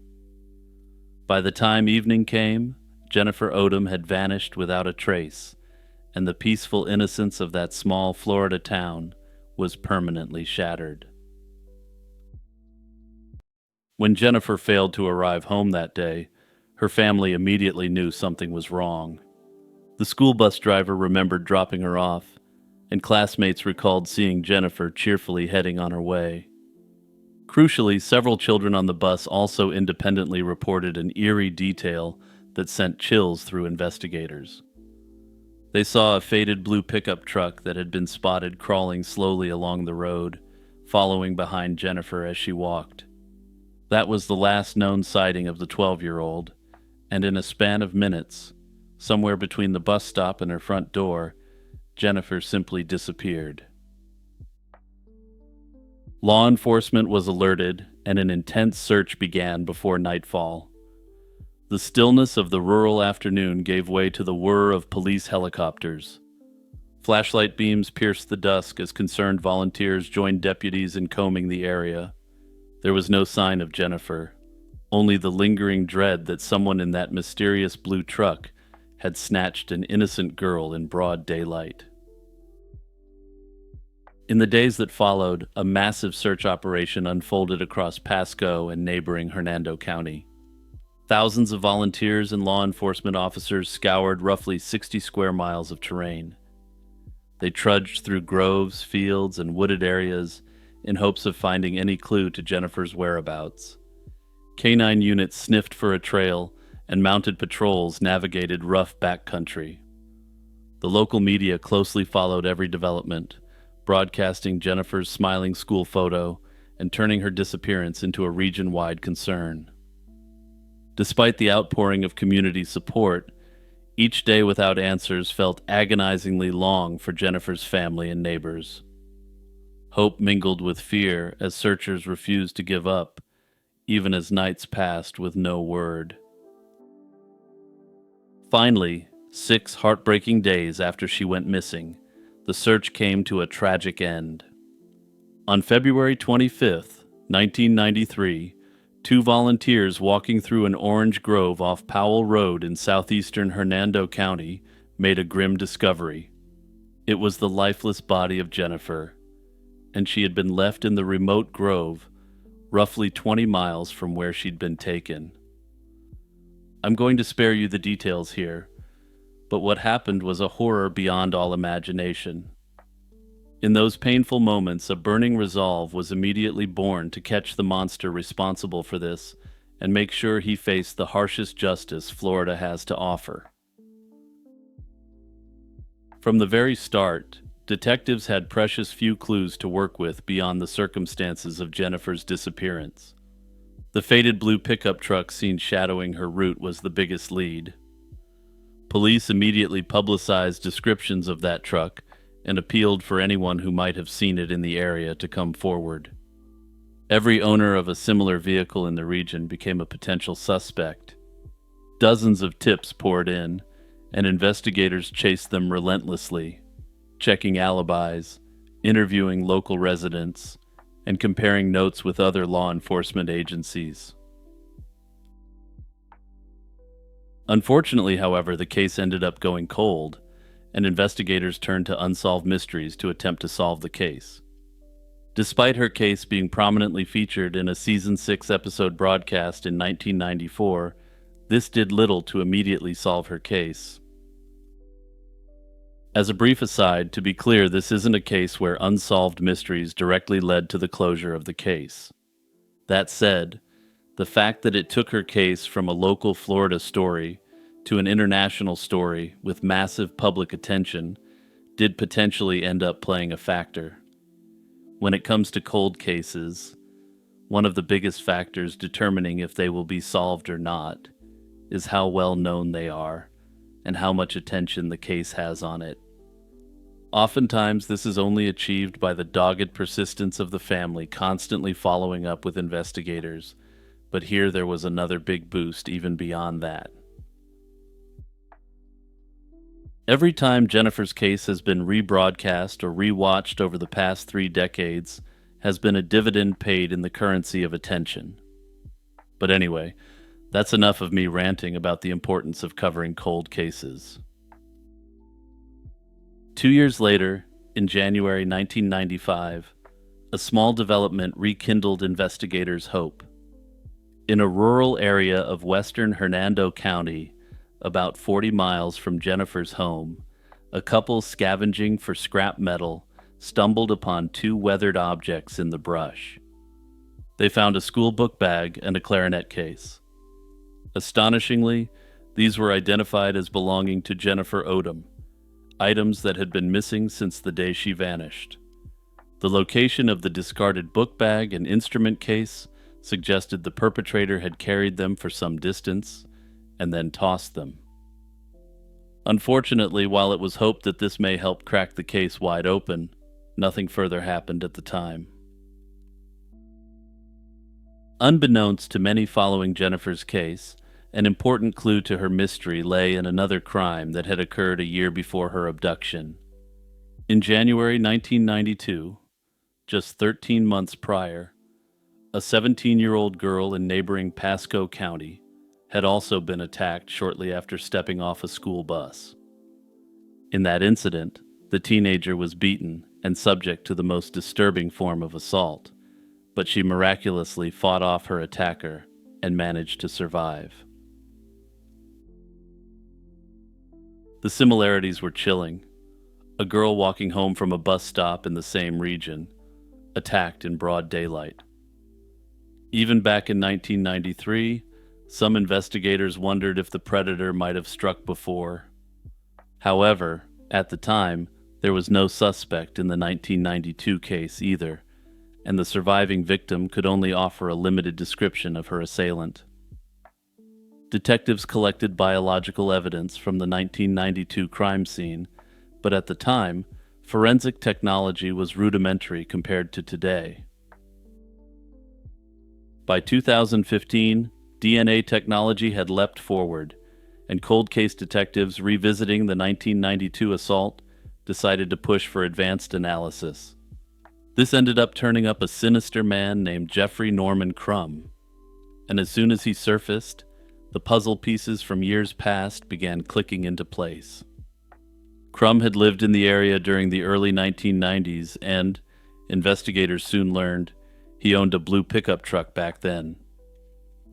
By the time evening came, Jennifer Odom had vanished without a trace, and the peaceful innocence of that small Florida town was permanently shattered. When Jennifer failed to arrive home that day, her family immediately knew something was wrong. The school bus driver remembered dropping her off, and classmates recalled seeing Jennifer cheerfully heading on her way. Crucially, several children on the bus also independently reported an eerie detail that sent chills through investigators. They saw a faded blue pickup truck that had been spotted crawling slowly along the road, following behind Jennifer as she walked. That was the last known sighting of the 12-year-old, and in a span of minutes, somewhere between the bus stop and her front door, Jennifer simply disappeared. Law enforcement was alerted, and an intense search began before nightfall. The stillness of the rural afternoon gave way to the whir of police helicopters. Flashlight beams pierced the dusk as concerned volunteers joined deputies in combing the area. There was no sign of Jennifer, only the lingering dread that someone in that mysterious blue truck had snatched an innocent girl in broad daylight. In the days that followed, a massive search operation unfolded across Pasco and neighboring Hernando County. Thousands of volunteers and law enforcement officers scoured roughly 60 square miles of terrain. They trudged through groves, fields, and wooded areas in hopes of finding any clue to Jennifer's whereabouts. Canine units sniffed for a trail, and mounted patrols navigated rough backcountry. The local media closely followed every development, broadcasting Jennifer's smiling school photo and turning her disappearance into a region-wide concern. Despite the outpouring of community support, each day without answers felt agonizingly long for Jennifer's family and neighbors. Hope mingled with fear as searchers refused to give up, even as nights passed with no word. Finally, 6 heartbreaking days after she went missing, the search came to a tragic end. On February 25th, 1993, 2 volunteers walking through an orange grove off Powell Road in southeastern Hernando County made a grim discovery. It was the lifeless body of Jennifer, and she had been left in the remote grove, roughly 20 miles from where she'd been taken. I'm going to spare you the details here, but what happened was a horror beyond all imagination. In those painful moments, a burning resolve was immediately born to catch the monster responsible for this and make sure he faced the harshest justice Florida has to offer. From the very start, detectives had precious few clues to work with beyond the circumstances of Jennifer's disappearance. The faded blue pickup truck seen shadowing her route was the biggest lead. Police immediately publicized descriptions of that truck and appealed for anyone who might have seen it in the area to come forward. Every owner of a similar vehicle in the region became a potential suspect. Dozens of tips poured in, and investigators chased them relentlessly, checking alibis, interviewing local residents, and comparing notes with other law enforcement agencies. Unfortunately, however, the case ended up going cold, and investigators turned to unsolved mysteries to attempt to solve the case. Despite her case being prominently featured in a Season 6 episode broadcast in 1994, this did little to immediately solve her case. As a brief aside, to be clear, this isn't a case where unsolved mysteries directly led to the closure of the case. That said, the fact that it took her case from a local Florida story to an international story with massive public attention did potentially end up playing a factor. When it comes to cold cases, one of the biggest factors determining if they will be solved or not is how well known they are and how much attention the case has on it. Oftentimes, this is only achieved by the dogged persistence of the family constantly following up with investigators, but here there was another big boost even beyond that. Every time Jennifer's case has been rebroadcast or rewatched over the past 3 decades has been a dividend paid in the currency of attention. But anyway, that's enough of me ranting about the importance of covering cold cases. 2 years later, in January 1995, a small development rekindled investigators' hope. In a rural area of western Hernando County, about 40 miles from Jennifer's home, a couple scavenging for scrap metal stumbled upon 2 weathered objects in the brush. They found a school book bag and a clarinet case. Astonishingly, these were identified as belonging to Jennifer Odom, items that had been missing since the day she vanished. The location of the discarded book bag and instrument case suggested the perpetrator had carried them for some distance and then tossed them. Unfortunately, while it was hoped that this may help crack the case wide open, nothing further happened at the time. Unbeknownst to many following Jennifer's case, an important clue to her mystery lay in another crime that had occurred a year before her abduction. In January 1992, just 13 months prior, a 17-year-old girl in neighboring Pasco County had also been attacked shortly after stepping off a school bus. In that incident, the teenager was beaten and subject to the most disturbing form of assault, but she miraculously fought off her attacker and managed to survive. The similarities were chilling. A girl walking home from a bus stop in the same region, attacked in broad daylight. Even back in 1993, some investigators wondered if the predator might have struck before. However, at the time, there was no suspect in the 1992 case either, and the surviving victim could only offer a limited description of her assailant. Detectives collected biological evidence from the 1992 crime scene, but at the time, forensic technology was rudimentary compared to today. By 2015, DNA technology had leapt forward, and cold case detectives revisiting the 1992 assault decided to push for advanced analysis. This ended up turning up a sinister man named Jeffrey Norman Crum, and as soon as he surfaced, the puzzle pieces from years past began clicking into place. Crum had lived in the area during the early 1990s and, investigators soon learned, he owned a blue pickup truck back then.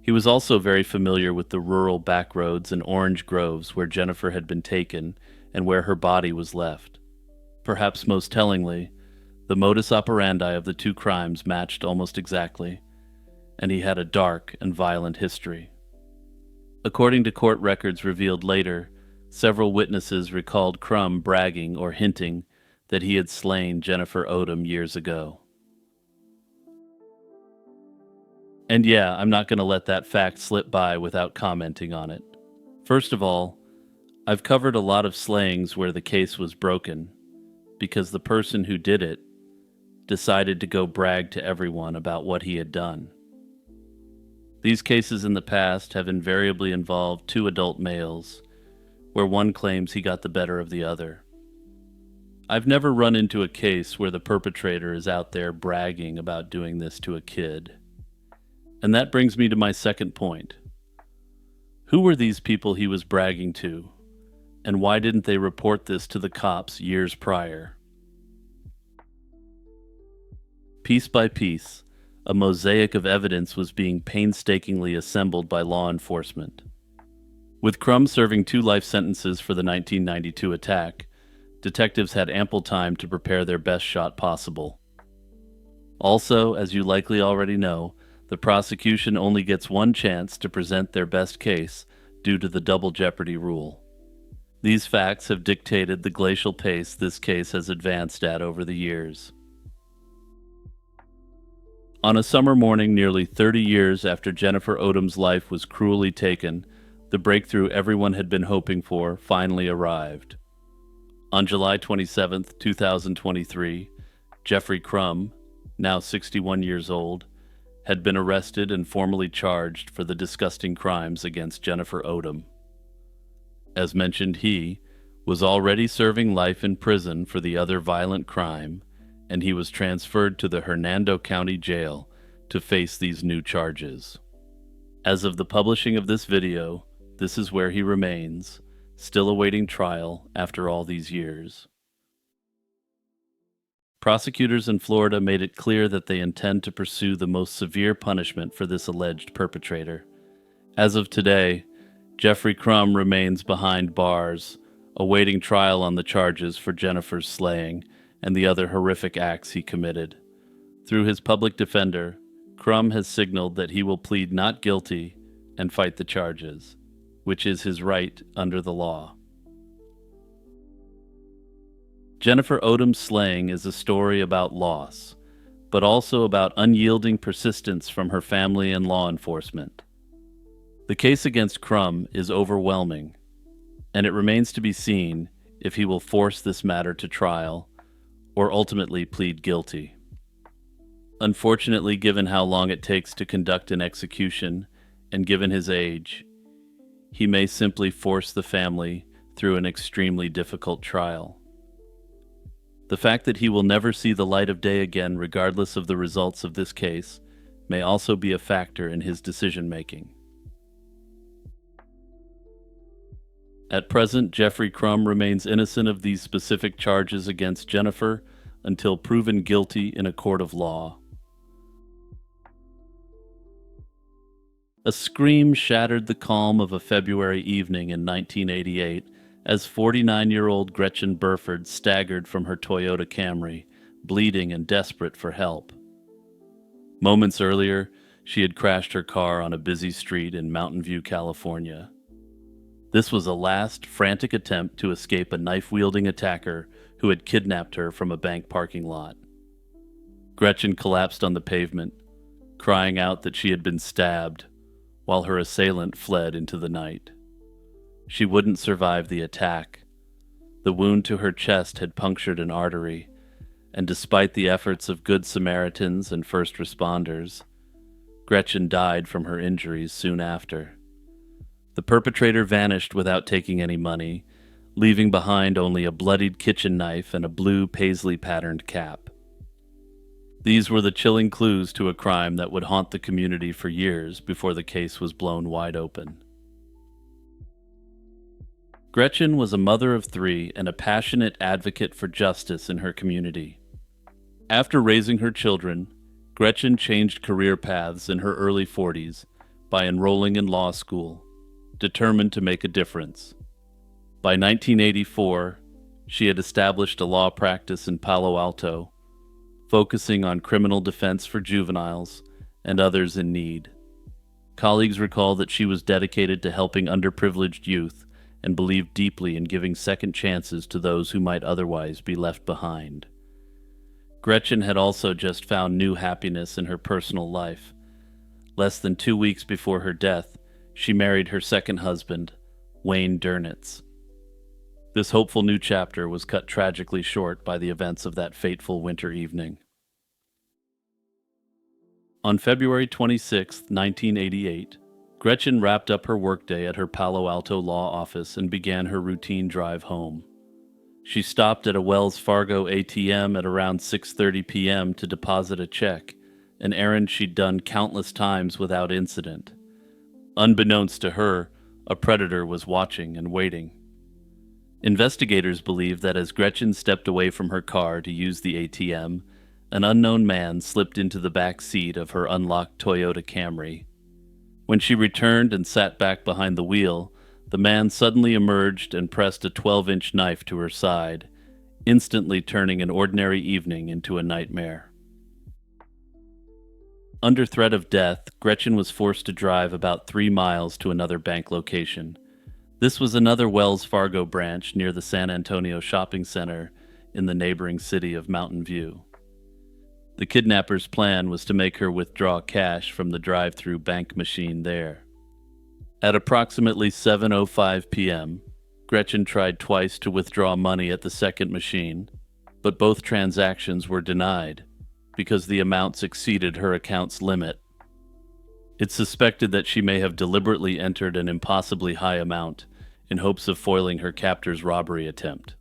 He was also very familiar with the rural back roads and orange groves where Jennifer had been taken and where her body was left. Perhaps most tellingly, the modus operandi of the two crimes matched almost exactly, and he had a dark and violent history. According to court records revealed later, several witnesses recalled Crum bragging or hinting that he had slain Jennifer Odom years ago. And yeah, I'm not going to let that fact slip by without commenting on it. First of all, I've covered a lot of slayings where the case was broken, because the person who did it decided to go brag to everyone about what he had done. These cases in the past have invariably involved two adult males, where one claims he got the better of the other. I've never run into a case where the perpetrator is out there bragging about doing this to a kid. And that brings me to my second point. Who were these people he was bragging to, and why didn't they report this to the cops years prior? Piece by piece, a mosaic of evidence was being painstakingly assembled by law enforcement. With Crum serving 2 life sentences for the 1992 attack, detectives had ample time to prepare their best shot possible. Also, as you likely already know, the prosecution only gets one chance to present their best case due to the double jeopardy rule. These facts have dictated the glacial pace this case has advanced at over the years. On a summer morning nearly 30 years after Jennifer Odom's life was cruelly taken, the breakthrough everyone had been hoping for finally arrived. On July 27, 2023, Jeffrey Crum, now 61 years old, had been arrested and formally charged for the disgusting crimes against Jennifer Odom. As mentioned, he was already serving life in prison for the other violent crime, and he was transferred to the Hernando County Jail to face these new charges. As of the publishing of this video, this is where he remains, still awaiting trial after all these years. Prosecutors in Florida made it clear that they intend to pursue the most severe punishment for this alleged perpetrator. As of today, Jeffrey Crum remains behind bars, awaiting trial on the charges for Jennifer's slaying and the other horrific acts he committed. Through his public defender, Crum has signaled that he will plead not guilty and fight the charges, which is his right under the law. Jennifer Odom's slaying is a story about loss, but also about unyielding persistence from her family and law enforcement. The case against Crum is overwhelming, and it remains to be seen if he will force this matter to trial or ultimately plead guilty. Unfortunately, given how long it takes to conduct an execution, and given his age, he may simply force the family through an extremely difficult trial. The fact that he will never see the light of day again, regardless of the results of this case, may also be a factor in his decision-making. At present, Jeffrey Crum remains innocent of these specific charges against Jennifer until proven guilty in a court of law. A scream shattered the calm of a February evening in 1988 as 49-year-old Gretchen Burford staggered from her Toyota Camry, bleeding and desperate for help. Moments earlier, she had crashed her car on a busy street in Mountain View, California. This was a last, frantic attempt to escape a knife-wielding attacker who had kidnapped her from a bank parking lot. Gretchen collapsed on the pavement, crying out that she had been stabbed, while her assailant fled into the night. She wouldn't survive the attack. The wound to her chest had punctured an artery, and despite the efforts of good Samaritans and first responders, Gretchen died from her injuries soon after. The perpetrator vanished without taking any money, leaving behind only a bloodied kitchen knife and a blue paisley-patterned cap. These were the chilling clues to a crime that would haunt the community for years before the case was blown wide open. Gretchen was a mother of 3 and a passionate advocate for justice in her community. After raising her children, Gretchen changed career paths in her early 40s by enrolling in law school, determined to make a difference. By 1984, she had established a law practice in Palo Alto, focusing on criminal defense for juveniles and others in need. Colleagues recall that she was dedicated to helping underprivileged youth and believed deeply in giving second chances to those who might otherwise be left behind. Gretchen had also just found new happiness in her personal life. Less than 2 weeks before her death, she married her second husband, Wayne Durnitz. This hopeful new chapter was cut tragically short by the events of that fateful winter evening. On February 26, 1988, Gretchen wrapped up her workday at her Palo Alto law office and began her routine drive home. She stopped at a Wells Fargo ATM at around 6:30 p.m. to deposit a check, an errand she'd done countless times without incident. Unbeknownst to her, a predator was watching and waiting. Investigators believe that as Gretchen stepped away from her car to use the ATM, an unknown man slipped into the back seat of her unlocked Toyota Camry. When she returned and sat back behind the wheel, the man suddenly emerged and pressed a 12-inch knife to her side, instantly turning an ordinary evening into a nightmare. Under threat of death, Gretchen was forced to drive about 3 miles to another bank location. This was another Wells Fargo branch near the San Antonio shopping center in the neighboring city of Mountain View. The kidnapper's plan was to make her withdraw cash from the drive-through bank machine there. At approximately 7:05 p.m., Gretchen tried twice to withdraw money at the second machine, but both transactions were denied because the amounts exceeded her account's limit. It's suspected that she may have deliberately entered an impossibly high amount in hopes of foiling her captor's robbery attempt.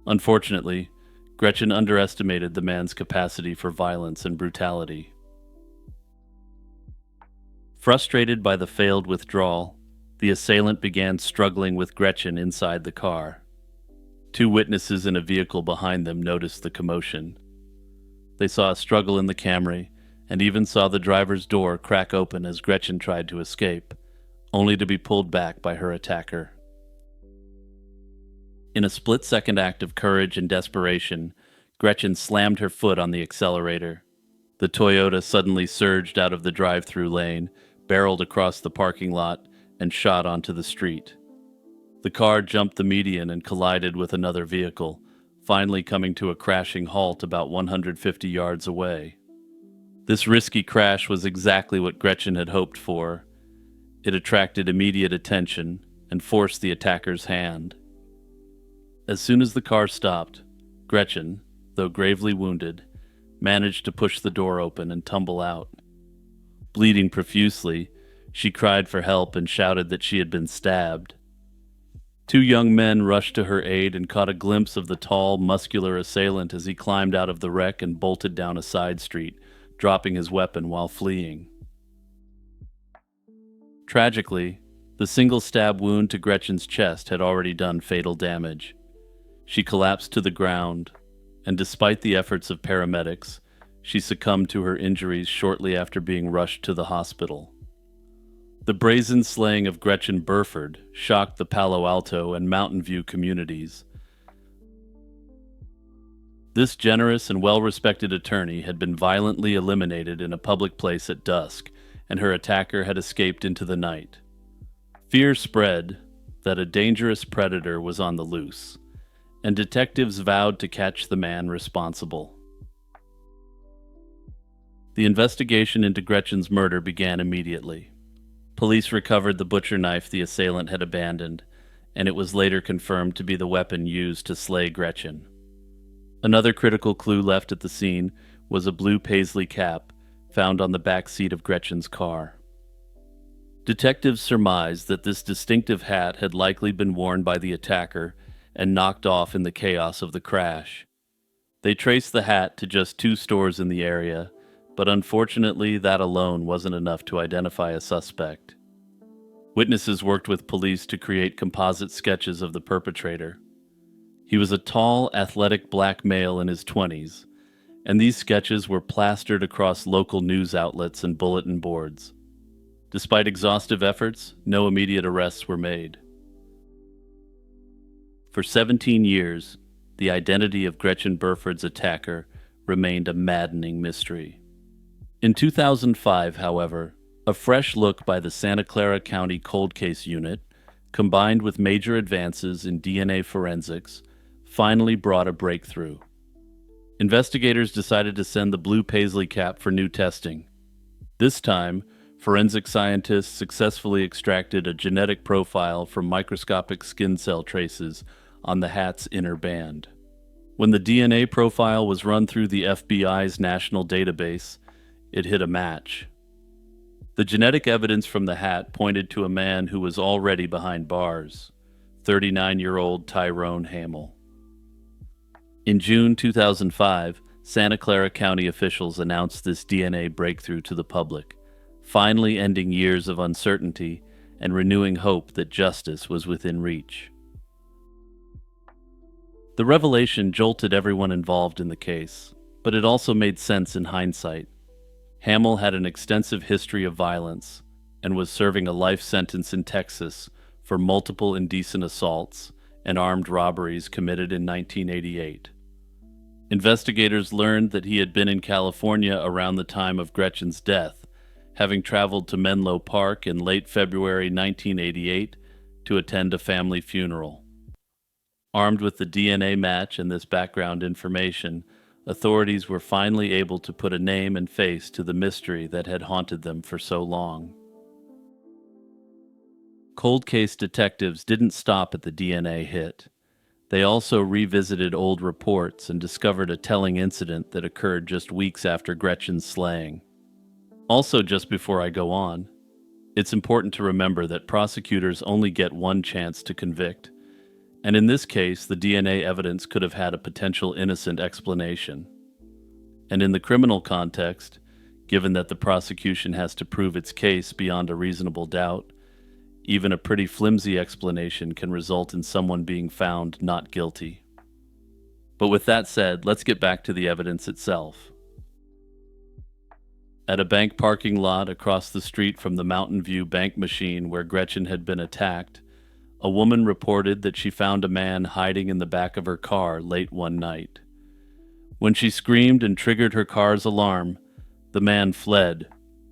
Unfortunately, Gretchen underestimated the man's capacity for violence and brutality. Frustrated by the failed withdrawal, the assailant began struggling with Gretchen inside the car. 2 witnesses in a vehicle behind them noticed the commotion. They saw a struggle in the Camry and even saw the driver's door crack open as Gretchen tried to escape, only to be pulled back by her attacker. In a split-second act of courage and desperation, Gretchen slammed her foot on the accelerator. The Toyota suddenly surged out of the drive-through lane, barreled across the parking lot, and shot onto the street. The car jumped the median and collided with another vehicle, finally coming to a crashing halt about 150 yards away. This risky crash was exactly what Gretchen had hoped for. It attracted immediate attention and forced the attacker's hand. As soon as the car stopped, Gretchen, though gravely wounded, managed to push the door open and tumble out. Bleeding profusely, she cried for help and shouted that she had been stabbed. Two young men rushed to her aid and caught a glimpse of the tall, muscular assailant as he climbed out of the wreck and bolted down a side street, dropping his weapon while fleeing. Tragically, the single stab wound to Gretchen's chest had already done fatal damage. She collapsed to the ground, and despite the efforts of paramedics, she succumbed to her injuries shortly after being rushed to the hospital. The brazen slaying of Gretchen Burford shocked the Palo Alto and Mountain View communities. This generous and well-respected attorney had been violently eliminated in a public place at dusk, and her attacker had escaped into the night. Fear spread that a dangerous predator was on the loose, and detectives vowed to catch the man responsible. The investigation into Gretchen's murder began immediately. Police recovered the butcher knife the assailant had abandoned, and it was later confirmed to be the weapon used to slay Gretchen. Another critical clue left at the scene was a blue paisley cap found on the back seat of Gretchen's car. Detectives surmised that this distinctive hat had likely been worn by the attacker and knocked off in the chaos of the crash. They traced the hat to just 2 stores in the area, but unfortunately that alone wasn't enough to identify a suspect. Witnesses worked with police to create composite sketches of the perpetrator. He was a tall, athletic black male in his 20s, and these sketches were plastered across local news outlets and bulletin boards. Despite exhaustive efforts, no immediate arrests were made. For 17 years, the identity of Gretchen Burford's attacker remained a maddening mystery. In 2005, however, a fresh look by the Santa Clara County Cold Case Unit, combined with major advances in DNA forensics, finally brought a breakthrough. Investigators decided to send the blue paisley cap for new testing. This time, forensic scientists successfully extracted a genetic profile from microscopic skin cell traces on the hat's inner band. When the DNA profile was run through the FBI's national database, it hit a match. The genetic evidence from the hat pointed to a man who was already behind bars, 39-year-old Tyrone Hamill. In June 2005, Santa Clara County officials announced this DNA breakthrough to the public, finally ending years of uncertainty and renewing hope that justice was within reach. The revelation jolted everyone involved in the case, but it also made sense in hindsight. Hamill had an extensive history of violence and was serving a life sentence in Texas for multiple indecent assaults and armed robberies committed in 1988. Investigators learned that he had been in California around the time of Gretchen's death, having traveled to Menlo Park in late February 1988 to attend a family funeral. Armed with the DNA match and this background information, authorities were finally able to put a name and face to the mystery that had haunted them for so long. Cold case detectives didn't stop at the DNA hit. They also revisited old reports and discovered a telling incident that occurred just weeks after Gretchen's slaying. Also, just before I go on, it's important to remember that prosecutors only get one chance to convict. And in this case, the DNA evidence could have had a potential innocent explanation. And in the criminal context, given that the prosecution has to prove its case beyond a reasonable doubt, even a pretty flimsy explanation can result in someone being found not guilty. But with that said, let's get back to the evidence itself. At a bank parking lot across the street from the Mountain View bank machine where Gretchen had been attacked, a woman reported that she found a man hiding in the back of her car late one night. When she screamed and triggered her car's alarm, The man fled,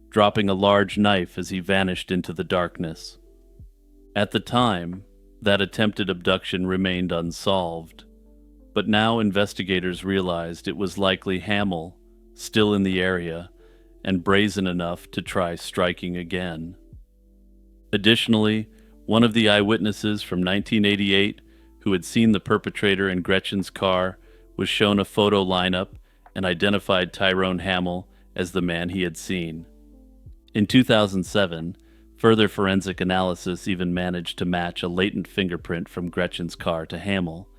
dropping a large knife as he vanished into the darkness. At the time, that attempted abduction remained unsolved, but now investigators realized it was likely Hamill, still in the area, and brazen enough to try striking again. Additionally, one of the eyewitnesses from 1988 who had seen the perpetrator in Gretchen's car was shown a photo lineup and identified Tyrone Hamill as the man he had seen. In 2007, further forensic analysis even managed to match a latent fingerprint from Gretchen's car to Hamill,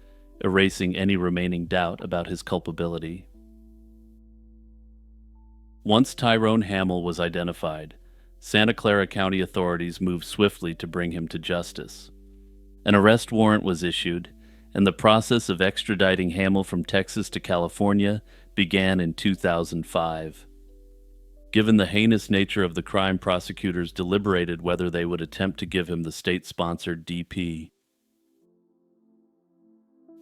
erasing any remaining doubt about his culpability. Once Tyrone Hamill was identified, Santa Clara County authorities moved swiftly to bring him to justice. An arrest warrant was issued, and the process of extraditing Hamill from Texas to California began in 2005. Given the heinous nature of the crime, prosecutors deliberated whether they would attempt to give him the state-sponsored DP.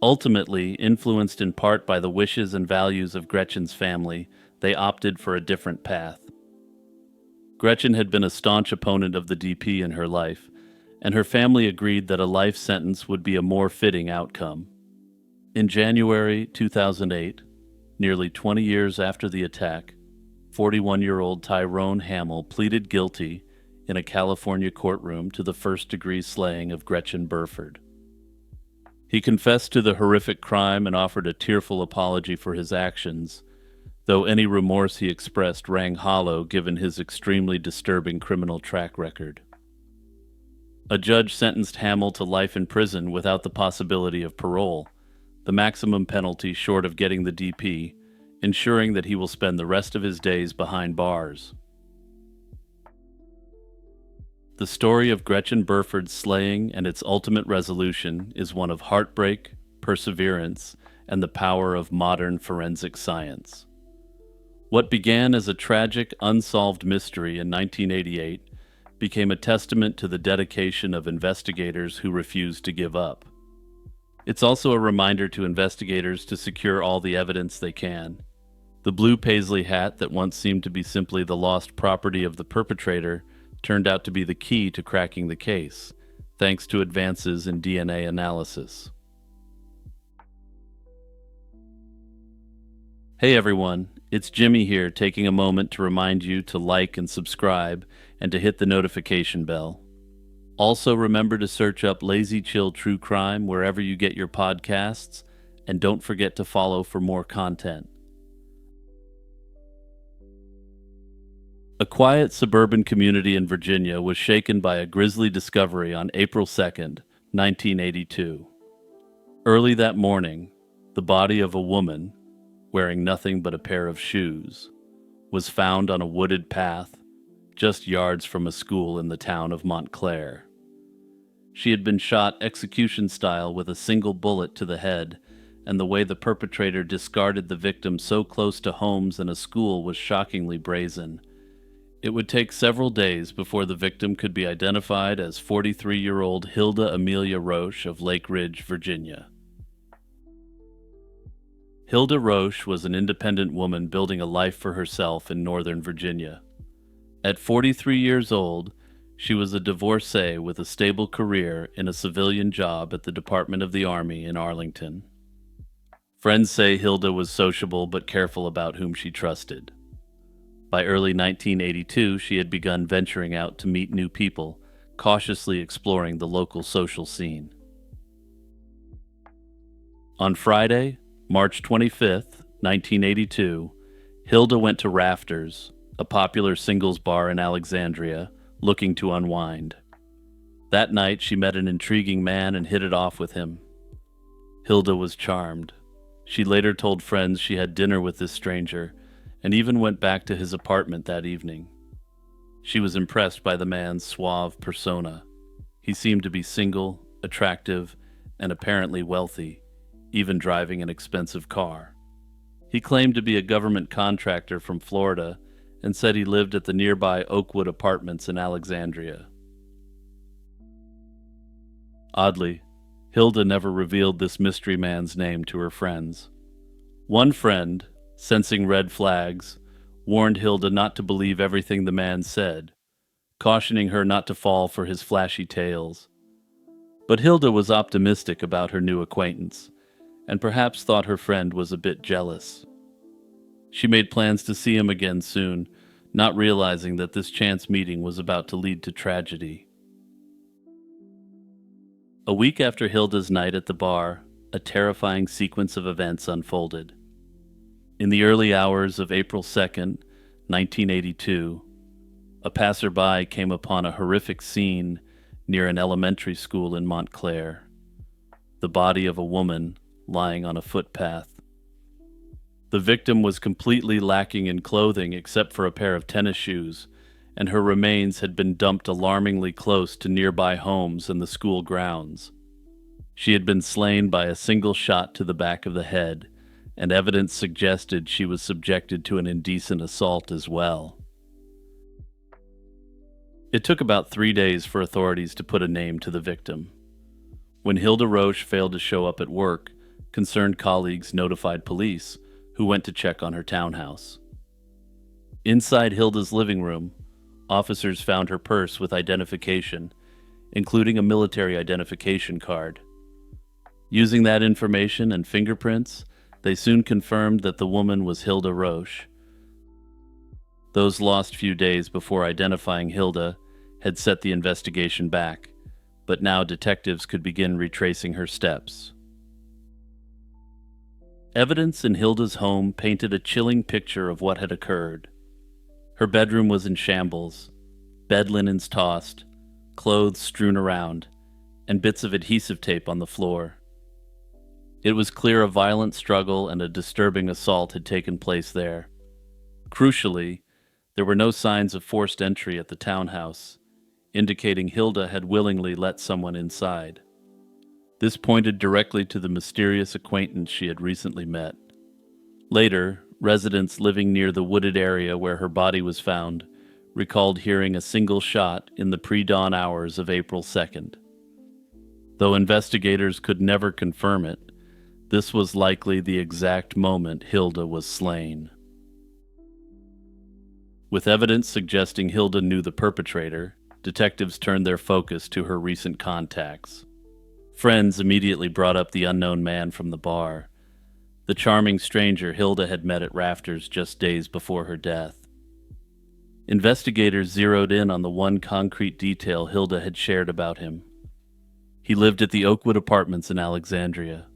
Ultimately, influenced in part by the wishes and values of Gretchen's family, they opted for a different path. Gretchen had been a staunch opponent of the DP in her life, and her family agreed that a life sentence would be a more fitting outcome. In January 2008, nearly 20 years after the attack, 41-year-old Tyrone Hamill pleaded guilty in a California courtroom to the first-degree slaying of Gretchen Burford. He confessed to the horrific crime and offered a tearful apology for his actions, though any remorse he expressed rang hollow given his extremely disturbing criminal track record. A judge sentenced Hamill to life in prison without the possibility of parole, the maximum penalty short of getting the DP, ensuring that he will spend the rest of his days behind bars. The story of Gretchen Burford's slaying and its ultimate resolution is one of heartbreak, perseverance, and the power of modern forensic science. What began as a tragic, unsolved mystery in 1988 became a testament to the dedication of investigators who refused to give up. It's also a reminder to investigators to secure all the evidence they can. The blue paisley hat that once seemed to be simply the lost property of the perpetrator turned out to be the key to cracking the case, thanks to advances in DNA analysis. Hey everyone, it's Jimmy here, taking a moment to remind you to like and subscribe and to hit the notification bell. Also remember to search up Lazy Chill True Crime wherever you get your podcasts, and don't forget to follow for more content. A quiet suburban community in Virginia was shaken by a grisly discovery on April 2nd, 1982. Early that morning, the body of a woman, wearing nothing but a pair of shoes, was found on a wooded path just yards from a school in the town of Montclair. She had been shot execution-style with a single bullet to the head, and the way the perpetrator discarded the victim so close to homes and a school was shockingly brazen. It would take several days before the victim could be identified as 43-year-old Hilda Amelia Roche of Lake Ridge, Virginia. Hilda Roche was an independent woman building a life for herself in Northern Virginia. At 43 years old, she was a divorcee with a stable career in a civilian job at the Department of the Army in Arlington. Friends say Hilda was sociable but careful about whom she trusted. By early 1982, she had begun venturing out to meet new people, cautiously exploring the local social scene. On Friday, March 25th, 1982, Hilda went to Rafters, a popular singles bar in Alexandria, looking to unwind. That night, she met an intriguing man and hit it off with him. Hilda was charmed. She later told friends she had dinner with this stranger, and even went back to his apartment that evening. She was impressed by the man's suave persona. He seemed to be single, attractive, and apparently wealthy, even driving an expensive car. He claimed to be a government contractor from Florida and said he lived at the nearby Oakwood Apartments in Alexandria. Oddly, Hilda never revealed this mystery man's name to her friends. One friend, sensing red flags, warned Hilda not to believe everything the man said, cautioning her not to fall for his flashy tales. But Hilda was optimistic about her new acquaintance, and perhaps thought her friend was a bit jealous. She made plans to see him again soon, not realizing that this chance meeting was about to lead to tragedy. A week after Hilda's night at the bar, a terrifying sequence of events unfolded. In the early hours of April 2nd, 1982, a passerby came upon a horrific scene near an elementary school in Montclair. The body of a woman lying on a footpath. The victim was completely lacking in clothing except for a pair of tennis shoes, and her remains had been dumped alarmingly close to nearby homes and the school grounds. She had been slain by a single shot to the back of the head, and evidence suggested she was subjected to an indecent assault as well. It took about 3 days for authorities to put a name to the victim. When Hilda Roche failed to show up at work, concerned colleagues notified police, who went to check on her townhouse. Inside Hilda's living room, officers found her purse with identification, including a military identification card. Using that information and fingerprints, they soon confirmed that the woman was Hilda Roche. Those lost few days before identifying Hilda had set the investigation back, but now detectives could begin retracing her steps. Evidence in Hilda's home painted a chilling picture of what had occurred. Her bedroom was in shambles, bed linens tossed, clothes strewn around, and bits of adhesive tape on the floor. It was clear a violent struggle and a disturbing assault had taken place there. Crucially, there were no signs of forced entry at the townhouse, indicating Hilda had willingly let someone inside. This pointed directly to the mysterious acquaintance she had recently met. Later, residents living near the wooded area where her body was found recalled hearing a single shot in the pre-dawn hours of April 2nd. Though investigators could never confirm it, this was likely the exact moment Hilda was slain. With evidence suggesting Hilda knew the perpetrator, detectives turned their focus to her recent contacts. Friends immediately brought up the unknown man from the bar, the charming stranger Hilda had met at Rafters just days before her death. Investigators zeroed in on the one concrete detail Hilda had shared about him. He lived at the Oakwood Apartments in Alexandria.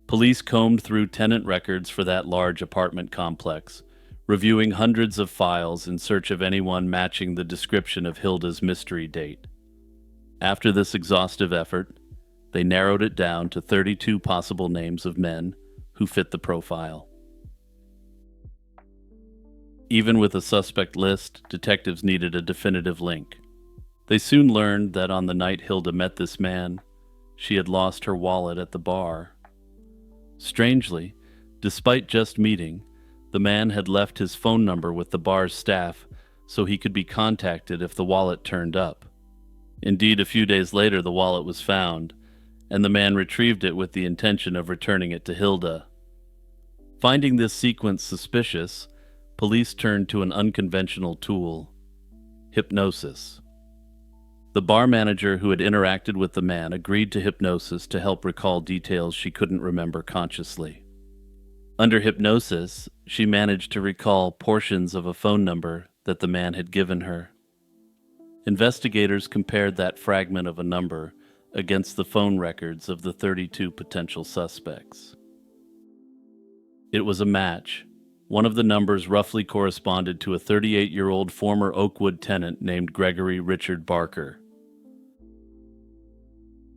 Police combed through tenant records for that large apartment complex, reviewing hundreds of files in search of anyone matching the description of Hilda's mystery date. After this exhaustive effort, they narrowed it down to 32 possible names of men who fit the profile. Even with a suspect list, detectives needed a definitive link. They soon learned that on the night Hilda met this man, she had lost her wallet at the bar. Strangely, despite just meeting, the man had left his phone number with the bar's staff so he could be contacted if the wallet turned up. Indeed, a few days later the wallet was found, and the man retrieved it with the intention of returning it to Hilda. Finding this sequence suspicious, police turned to an unconventional tool: hypnosis. The bar manager who had interacted with the man agreed to hypnosis to help recall details she couldn't remember consciously. Under hypnosis, she managed to recall portions of a phone number that the man had given her. Investigators compared that fragment of a number against the phone records of the 32 potential suspects. It was a match. One of the numbers roughly corresponded to a 38-year-old former Oakwood tenant named Gregory Richard Barker.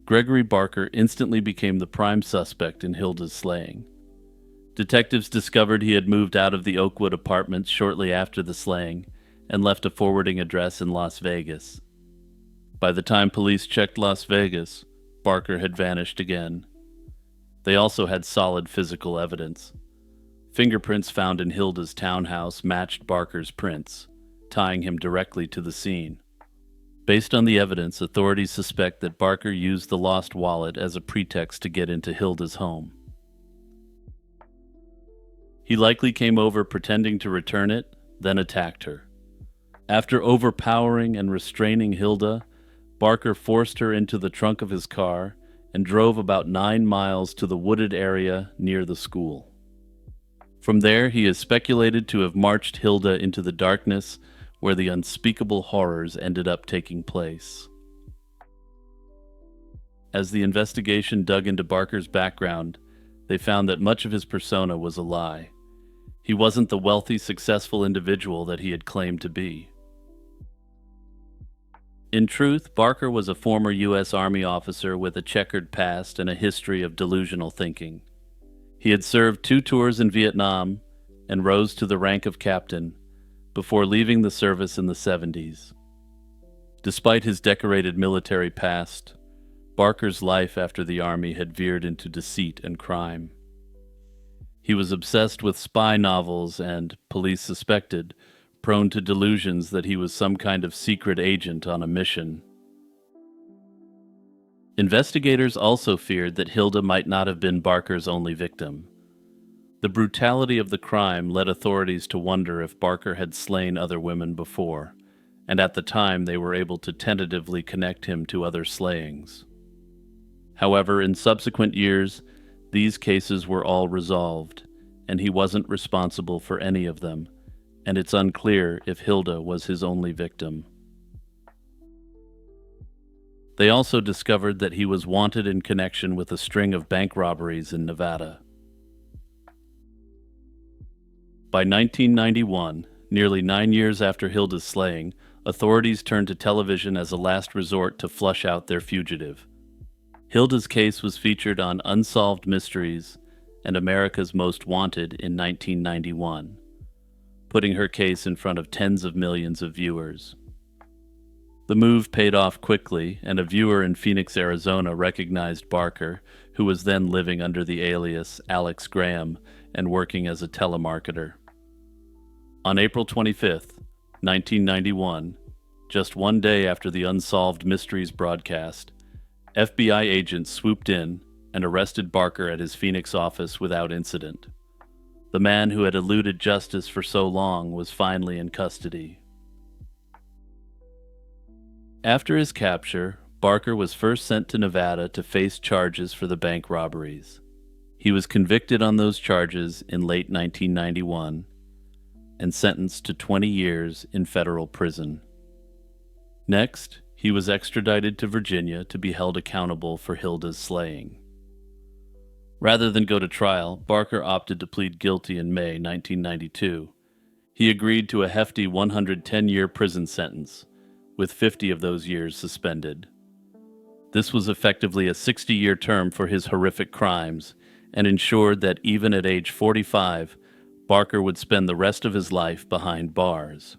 Gregory Barker instantly became the prime suspect in Hilda's slaying. Detectives discovered he had moved out of the Oakwood apartments shortly after the slaying and left a forwarding address in Las Vegas. By the time police checked Las Vegas, Barker had vanished again. They also had solid physical evidence. Fingerprints found in Hilda's townhouse matched Barker's prints, tying him directly to the scene. Based on the evidence, authorities suspect that Barker used the lost wallet as a pretext to get into Hilda's home. He likely came over pretending to return it, then attacked her. After overpowering and restraining Hilda, Barker forced her into the trunk of his car and drove about 9 miles to the wooded area near the school. From there, he is speculated to have marched Hilda into the darkness where the unspeakable horrors ended up taking place. As the investigation dug into Barker's background, they found that much of his persona was a lie. He wasn't the wealthy, successful individual that he had claimed to be. In truth, Barker was a former U.S. Army officer with a checkered past and a history of delusional thinking. He had served 2 tours in Vietnam and rose to the rank of captain before leaving the service in the 70s. Despite his decorated military past, Barker's life after the Army had veered into deceit and crime. He was obsessed with spy novels and, police suspected, prone to delusions that he was some kind of secret agent on a mission. Investigators also feared that Hilda might not have been Barker's only victim. The brutality of the crime led authorities to wonder if Barker had slain other women before, and at the time they were able to tentatively connect him to other slayings. However, in subsequent years, these cases were all resolved, and he wasn't responsible for any of them, and it's unclear if Hilda was his only victim. They also discovered that he was wanted in connection with a string of bank robberies in Nevada. By 1991, nearly 9 years after Hilda's slaying, authorities turned to television as a last resort to flush out their fugitive. Hilda's case was featured on Unsolved Mysteries and America's Most Wanted in 1991, putting her case in front of tens of millions of viewers. The move paid off quickly, and a viewer in Phoenix, Arizona recognized Barker, who was then living under the alias Alex Graham and working as a telemarketer. On April 25, 1991, just one day after the Unsolved Mysteries broadcast, FBI agents swooped in and arrested Barker at his Phoenix office without incident. The man who had eluded justice for so long was finally in custody. After his capture, Barker was first sent to Nevada to face charges for the bank robberies. He was convicted on those charges in late 1991 and sentenced to 20 years in federal prison. Next, he was extradited to Virginia to be held accountable for Hilda's slaying. Rather than go to trial, Barker opted to plead guilty in May 1992. He agreed to a hefty 110-year prison sentence, with 50 of those years suspended. This was effectively a 60-year term for his horrific crimes and ensured that even at age 45, Barker would spend the rest of his life behind bars.